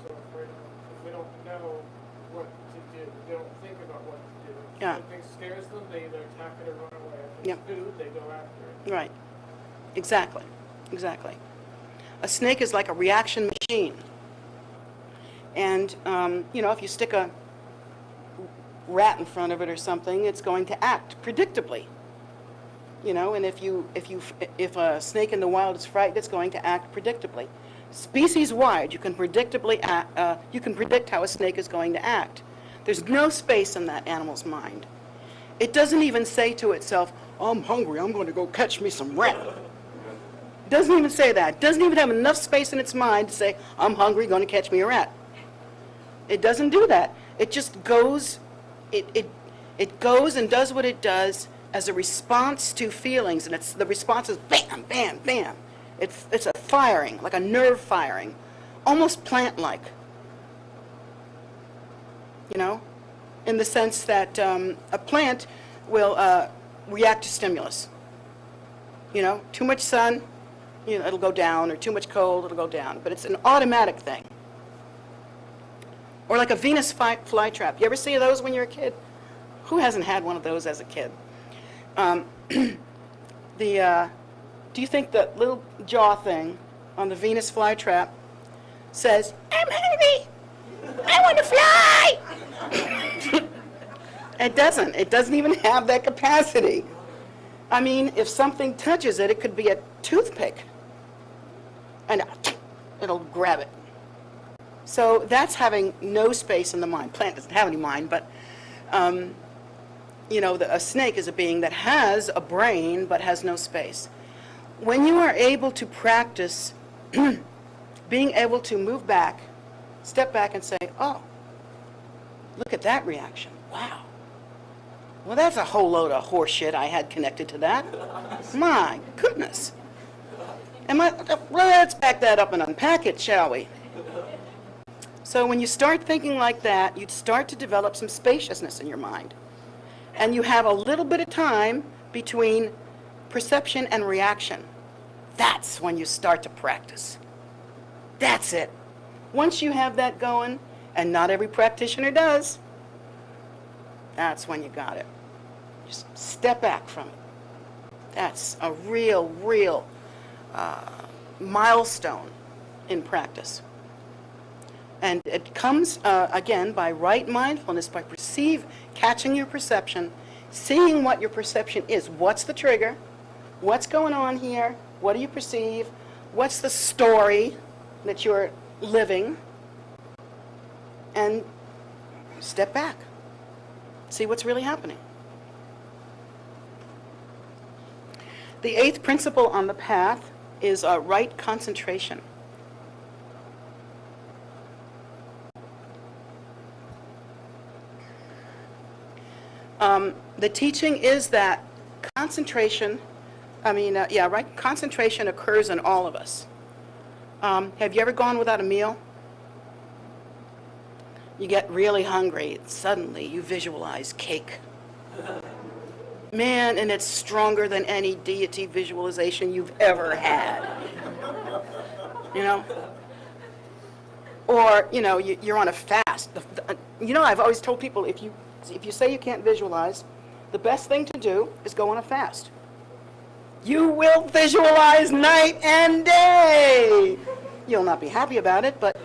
so afraid of them, because they don't know what to do. They don't think about what to do. If Yeah. something scares them, they either attack it or run away. If Yep. it's food, they go after it. Right. Exactly. Exactly. A snake is like a reaction machine. And, if you stick a rat in front of it or something, it's going to act predictably. And if a snake in the wild is frightened, it's going to act predictably. Species-wide, you can predictably you can predict how a snake is going to act. There's no space in that animal's mind. It doesn't even say to itself, I'm hungry, I'm going to go catch me some rat. It doesn't even say that. It doesn't even have enough space in its mind to say, I'm hungry, going to catch me a rat. It doesn't do that. It just goes, it goes and does what it does as a response to feelings, and the response is bam, bam, bam. It's a firing, like a nerve firing, almost plant-like. In the sense that a plant will react to stimulus. Too much sun, it'll go down, or too much cold, it'll go down. But it's an automatic thing. Or like a Venus flytrap. You ever see those when you're a kid? Who hasn't had one of those as a kid? Do you think the little jaw thing on the Venus flytrap says, I'm hungry, I want to fly? It doesn't. It doesn't even have that capacity. I mean, if something touches it, it could be a toothpick, and it'll grab it. So that's having no space in the mind. Plant doesn't have any mind, but a snake is a being that has a brain but has no space. When you are able to practice being able to move back, step back and say, oh, look at that reaction. Wow. Well, that's a whole load of horse shit I had connected to that. My goodness. Let's back that up and unpack it, shall we? So when you start thinking like that, you start to develop some spaciousness in your mind. And you have a little bit of time between perception and reaction. That's when you start to practice. That's it. Once you have that going, and not every practitioner does, that's when you got it. Just step back from it. That's a real milestone in practice. And it comes, again, by right mindfulness, by catching your perception, seeing what your perception is. What's the trigger? What's going on here? What do you perceive? What's the story that you're living? And step back. See what's really happening. The 8th principle on the path is right concentration. The teaching is that concentration, concentration occurs in all of us. Have you ever gone without a meal? You get really hungry, suddenly you visualize cake. Man, and it's stronger than any deity visualization you've ever had. Or, you're on a fast. The You know, I've always told people, if you say you can't visualize, the best thing to do is go on a fast. You will visualize night and day. You'll not be happy about it, but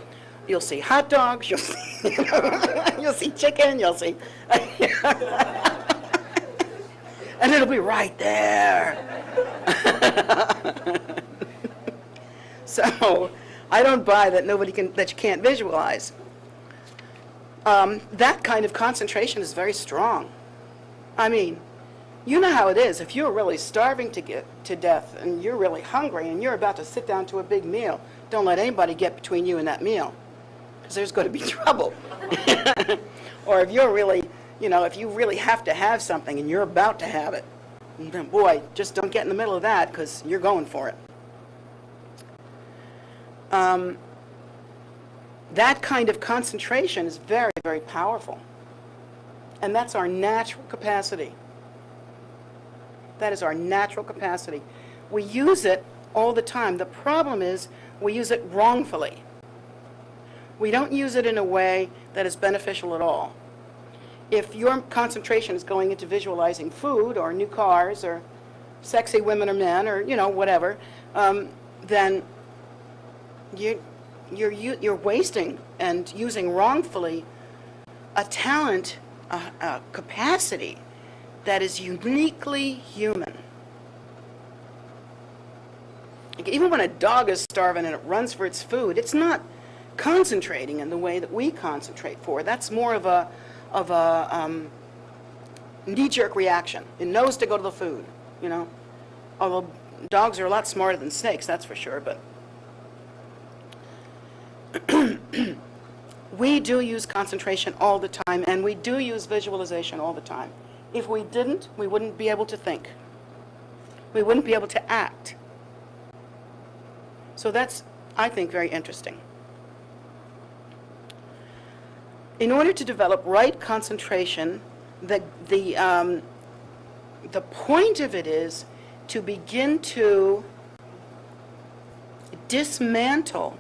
you'll see hot dogs, you'll see, you'll see chicken, you'll see, and it'll be right there. So I don't buy that that you can't visualize. That kind of concentration is very strong. I mean, you know how it is. If you're really starving to death and you're really hungry and you're about to sit down to a big meal, don't let anybody get between you and that meal, because there's going to be trouble. Or if you're really, if you really have to have something and you're about to have it, then boy, just don't get in the middle of that, because you're going for it. That kind of concentration is very, very powerful. And that's our natural capacity. That is our natural capacity. We use it all the time. The problem is we use it wrongfully. We don't use it in a way that is beneficial at all. If your concentration is going into visualizing food or new cars or sexy women or men or, whatever, then you're wasting and using wrongfully a talent, a capacity that is uniquely human. Like, even when a dog is starving and it runs for its food, it's not concentrating in the way that we concentrate for. That's more of a knee-jerk reaction. It knows to go to the food, Although dogs are a lot smarter than snakes, that's for sure, but we do use concentration all the time, and we do use visualization all the time. If we didn't, we wouldn't be able to think. We wouldn't be able to act. So that's, I think, very interesting. In order to develop right concentration, the point of it is to begin to dismantle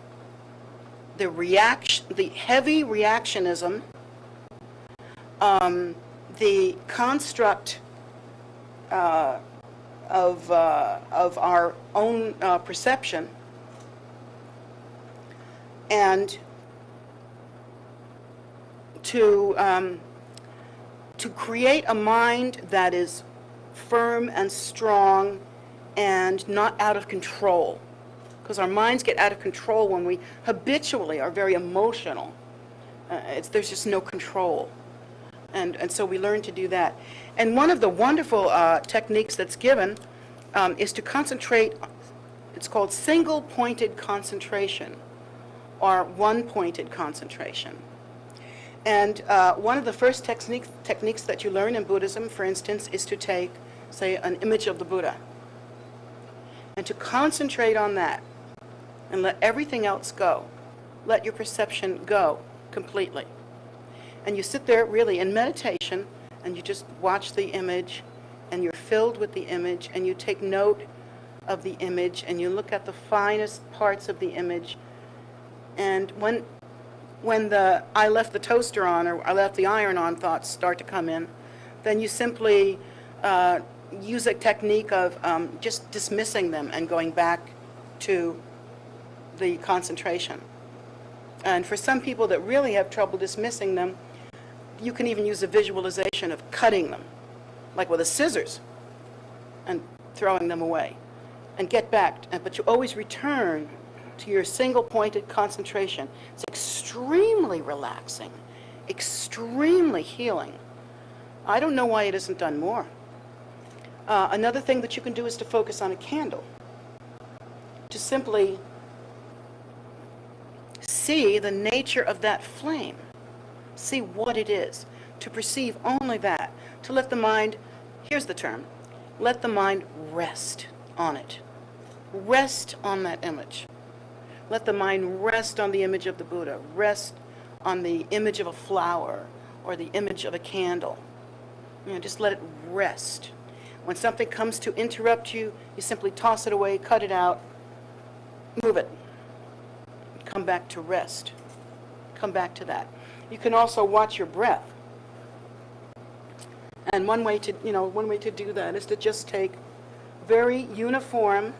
the heavy reactionism, the construct of our own perception, and to create a mind that is firm and strong and not out of control. Because our minds get out of control when we habitually are very emotional. There's just no control. And so we learn to do that. And one of the wonderful techniques that's given is to concentrate. It's called single-pointed concentration, or one-pointed concentration. And one of the first techniques that you learn in Buddhism, for instance, is to take, say, an image of the Buddha, and to concentrate on that, and let everything else go. Let your perception go completely. And you sit there really in meditation, and you just watch the image, and you're filled with the image, and you take note of the image, and you look at the finest parts of the image. And when the I left the toaster on, or I left the iron on thoughts start to come in, then you simply use a technique of just dismissing them and going back to the concentration. And for some people that really have trouble dismissing them, you can even use a visualization of cutting them, like with a scissors, and throwing them away, and get back. But you always return to your single-pointed concentration. It's extremely relaxing, extremely healing. I don't know why it isn't done more. Another thing that you can do is to focus on a candle, to simply see the nature of that flame, see what it is, to perceive only that, to let the mind, here's the term, let the mind rest on it. Rest on that image. Let the mind rest on the image of the Buddha, rest on the image of a flower or the image of a candle. Just let it rest. When something comes to interrupt you, you simply toss it away, cut it out, move it. Come back to rest. Come back to that. You can also watch your breath. And one way to do that is to just take very uniform,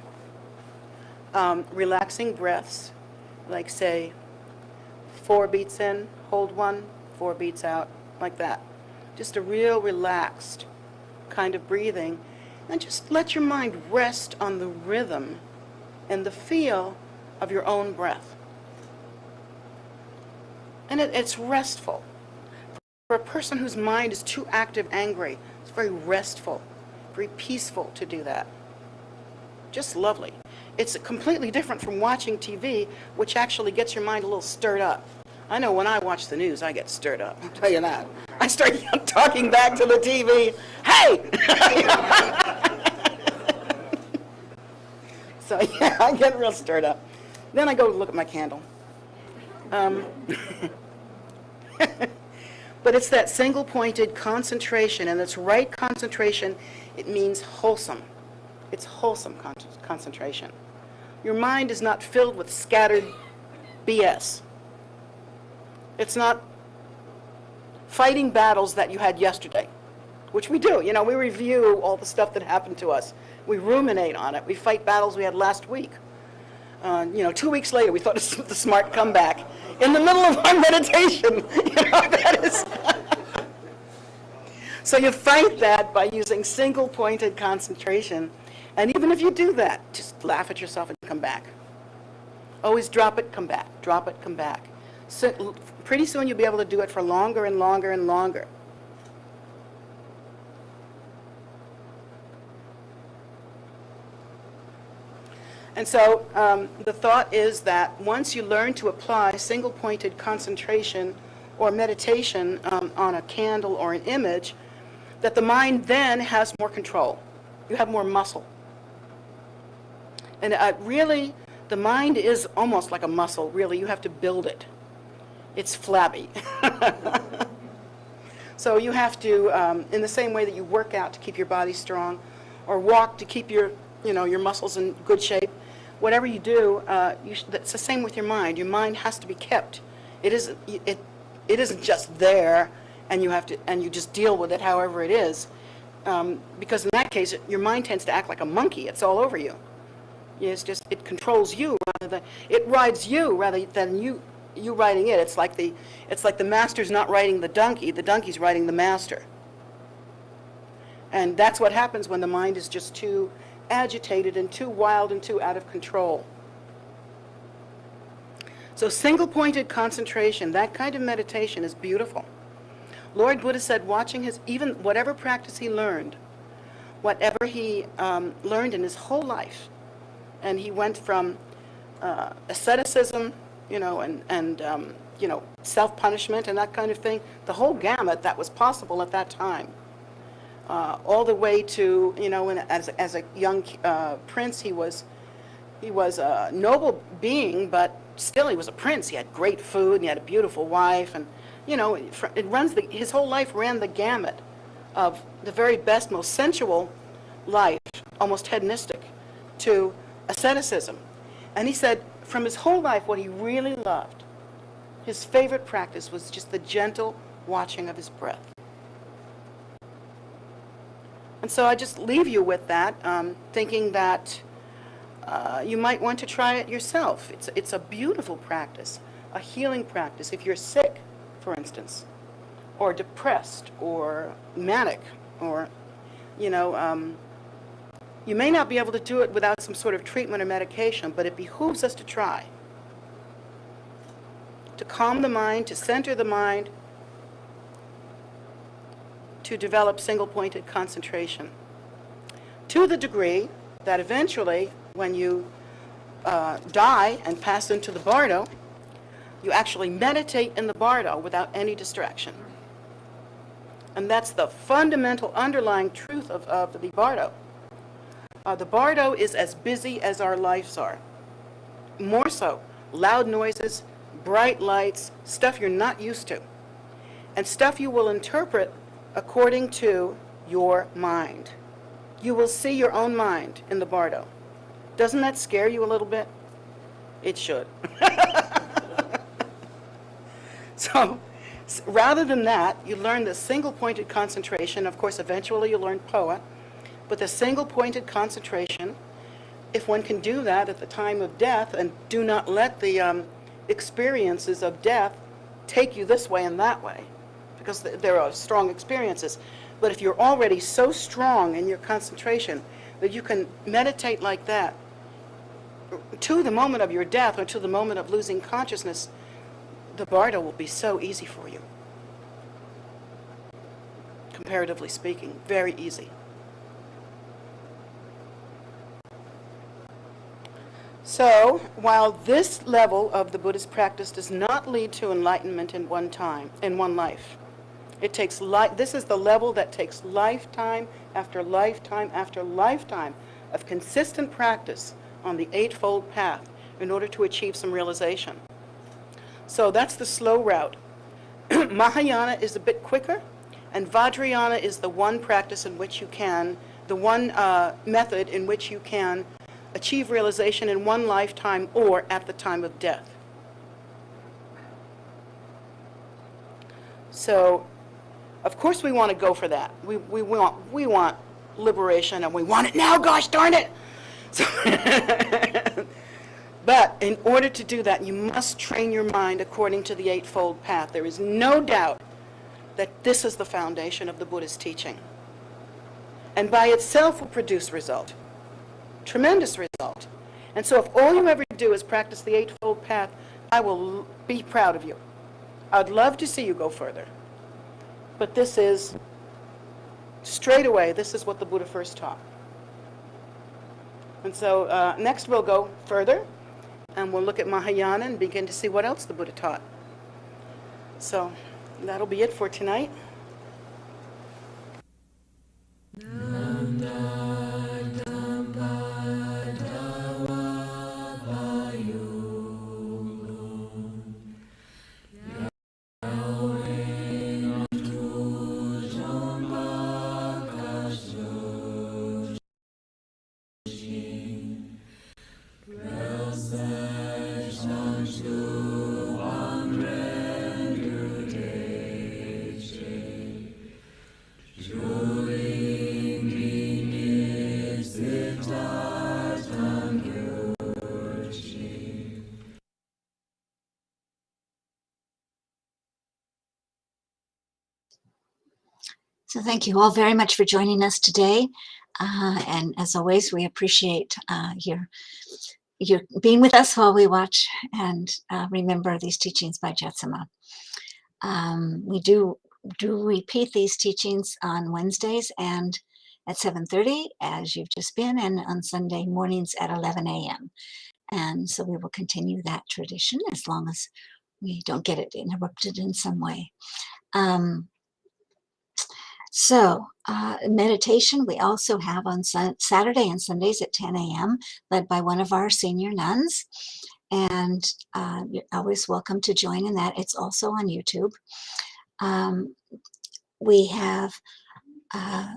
relaxing breaths, like say 4 beats in, hold 1, 4 beats out, like that. Just a real relaxed kind of breathing, and just let your mind rest on the rhythm and the feel of your own breath. And it's restful. For a person whose mind is too active, angry, it's very restful, very peaceful to do that. Just lovely. It's completely different from watching TV, which actually gets your mind a little stirred up. I know when I watch the news, I get stirred up, I'll tell you that. I start talking back to the TV, hey! So yeah, I get real stirred up. Then I go look at my candle. But it's that single-pointed concentration, and it's right concentration. It means wholesome. It's wholesome concentration. Your mind is not filled with scattered BS. It's not fighting battles that you had yesterday, which we do. You know, we review all the stuff that happened to us. We ruminate on it. We fight battles we had last week. 2 weeks later, we thought of the smart comeback in the middle of our meditation. That is. So you fight that by using single-pointed concentration. And even if you do that, just laugh at yourself and come back. Always drop it, come back. Drop it, come back. So pretty soon you'll be able to do it for longer and longer and longer. And so the thought is that once you learn to apply single-pointed concentration or meditation on a candle or an image, that the mind then has more control. You have more muscle. And really, the mind is almost like a muscle, really. You have to build it. It's flabby. So you have to, in the same way that you work out to keep your body strong, or walk to keep your muscles in good shape, whatever you do, it's the same with your mind. Your mind has to be kept. It isn't just there, and you just deal with it however it is, because in that case, your mind tends to act like a monkey. It's all over you. It controls you it rides you rather than you riding it. It's like the master's not riding the donkey's riding the master. And that's what happens when the mind is just too agitated and too wild and too out of control. So single-pointed concentration, that kind of meditation is beautiful. Lord Buddha said watching even whatever practice he learned, whatever he learned in his whole life, and he went from asceticism, and self-punishment and that kind of thing, the whole gamut that was possible at that time, all the way to, as a young prince, he was a noble being, but still he was a prince. He had great food, and he had a beautiful wife, and his whole life ran the gamut of the very best, most sensual life, almost hedonistic, to asceticism. And he said from his whole life what he really loved, his favorite practice was just the gentle watching of his breath. And so I just leave you with that, thinking that you might want to try it yourself. It's a beautiful practice, a healing practice. If you're sick, for instance, or depressed, or manic, or, you may not be able to do it without some sort of treatment or medication, but it behooves us to try. To calm the mind, to center the mind, to develop single-pointed concentration. To the degree that eventually, when you die and pass into the bardo, you actually meditate in the bardo without any distraction. And that's the fundamental underlying truth of the bardo. The bardo is as busy as our lives are. More so, loud noises, bright lights, stuff you're not used to, and stuff you will interpret according to your mind. You will see your own mind in the bardo. Doesn't that scare you a little bit? It should. So, Rather than that, you learn the single-pointed concentration. Of course, eventually you learn POA, but the single-pointed concentration, if one can do that at the time of death and do not let the experiences of death take you this way and that way, because there are strong experiences. But if you're already so strong in your concentration that you can meditate like that to the moment of your death or to the moment of losing consciousness, the bardo will be so easy for you. Comparatively speaking, very easy. So, while this level of the Buddhist practice does not lead to enlightenment in one life, it takes this is the level that takes lifetime after lifetime after lifetime of consistent practice on the Eightfold Path in order to achieve some realization. So that's the slow route. Mahayana is a bit quicker, and Vajrayana is the one practice in which you can, the one method in which you can achieve realization in one lifetime or at the time of death. So, of course we want to go for that. We want liberation, and we want it now, gosh darn it! So but in order to do that, you must train your mind according to the Eightfold Path. There is no doubt that this is the foundation of the Buddhist teaching. And by itself will produce result. Tremendous result. And so if all you ever do is practice the Eightfold Path, I will be proud of you. I'd love to see you go further. But this is, straight away, this is what the Buddha first taught. And so next we'll go further, and we'll look at Mahayana and begin to see what else the Buddha taught. So that'll be it for tonight. So thank you all very much for joining us today. And as always, we appreciate your being with us while we watch and remember these teachings by Jetsunma. We do repeat these teachings on Wednesdays and at 7:30, as you've just been, and on Sunday mornings at 11 a.m. And so we will continue that tradition as long as we don't get it interrupted in some way. So meditation we also have on Saturday and Sundays at 10 a.m. led by one of our senior nuns. And you're always welcome to join in that. It's also on YouTube. We have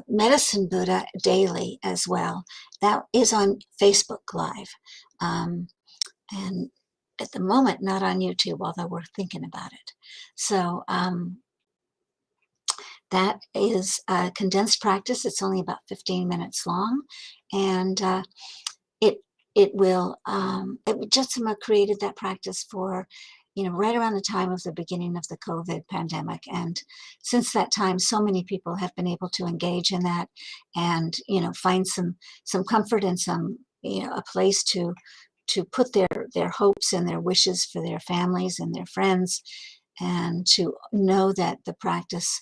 Medicine Buddha daily as well. That is on Facebook Live. And at the moment, not on YouTube, although we're thinking about it. So that is a condensed practice. It's only about 15 minutes long, and Jetsunma created that practice for, right around the time of the beginning of the COVID pandemic. And since that time, so many people have been able to engage in that and, find some comfort and some, a place to put their hopes and their wishes for their families and their friends, and to know that the practice,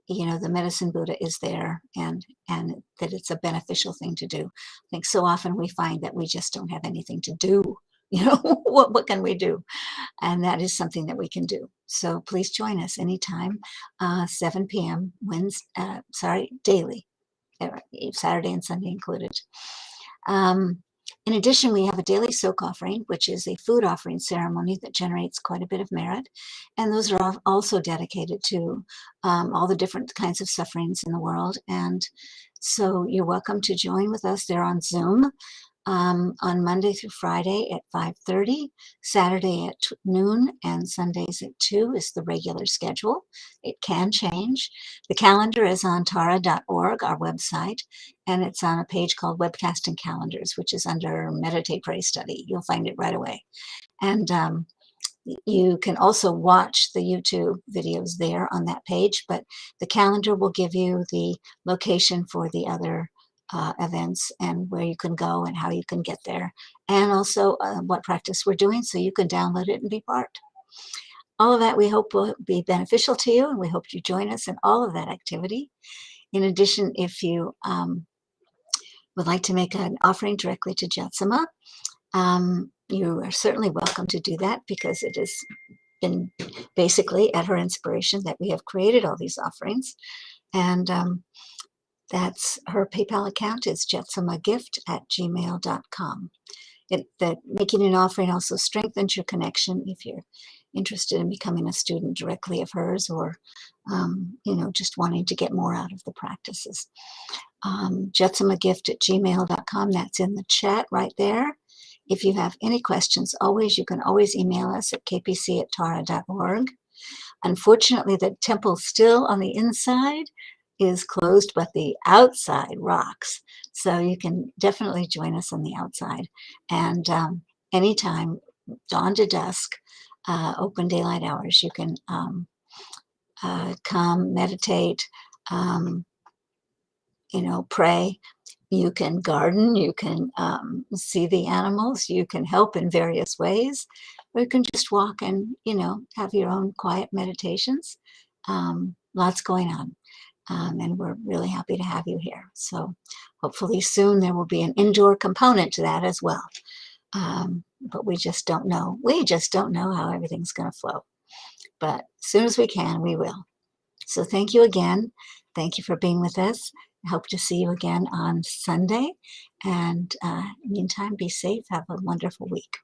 the Medicine Buddha is there, and that it's a beneficial thing to do. I think so often we find that we just don't have anything to do. What can we do? And that is something that we can do. So please join us anytime, 7 p.m. daily, Saturday and Sunday included. In addition, we have a daily soak offering, which is a food offering ceremony that generates quite a bit of merit. And those are also dedicated to all the different kinds of sufferings in the world. And so you're welcome to join with us there on Zoom. on Monday through Friday at 5:30, Saturday at noon, and Sundays at 2 is the regular schedule. It can change. The calendar is on tara.org, our website, and it's on a page called Webcasting Calendars, which is under Meditate, Pray, Study. You'll find it right away. And you can also watch the YouTube videos there on that page, but the calendar will give you the location for the other events and where you can go and how you can get there, and also what practice we're doing, so you can download it and be part. All of that we hope will be beneficial to you, and we hope you join us in all of that activity. In addition, if you would like to make an offering directly to Jetsunma, you are certainly welcome to do that, because it has been basically at her inspiration that we have created all these offerings. And that's her PayPal account is jetsumagift@gmail.com. That making an offering also strengthens your connection if you're interested in becoming a student directly of hers, or just wanting to get more out of the practices. jetsumagift@gmail.com, that's in the chat right there. If you have any questions, you can always email us at kpc@tara.org. Unfortunately, the temple still on the inside is closed, but the outside rocks. So you can definitely join us on the outside. And anytime, dawn to dusk, open daylight hours, you can come, meditate, pray. You can garden, you can see the animals, you can help in various ways, or you can just walk and, have your own quiet meditations. Lots going on. And we're really happy to have you here. So hopefully soon there will be an indoor component to that as well. But we just don't know. We just don't know how everything's going to flow. But as soon as we can, we will. So thank you again. Thank you for being with us. I hope to see you again on Sunday. And meantime, be safe. Have a wonderful week.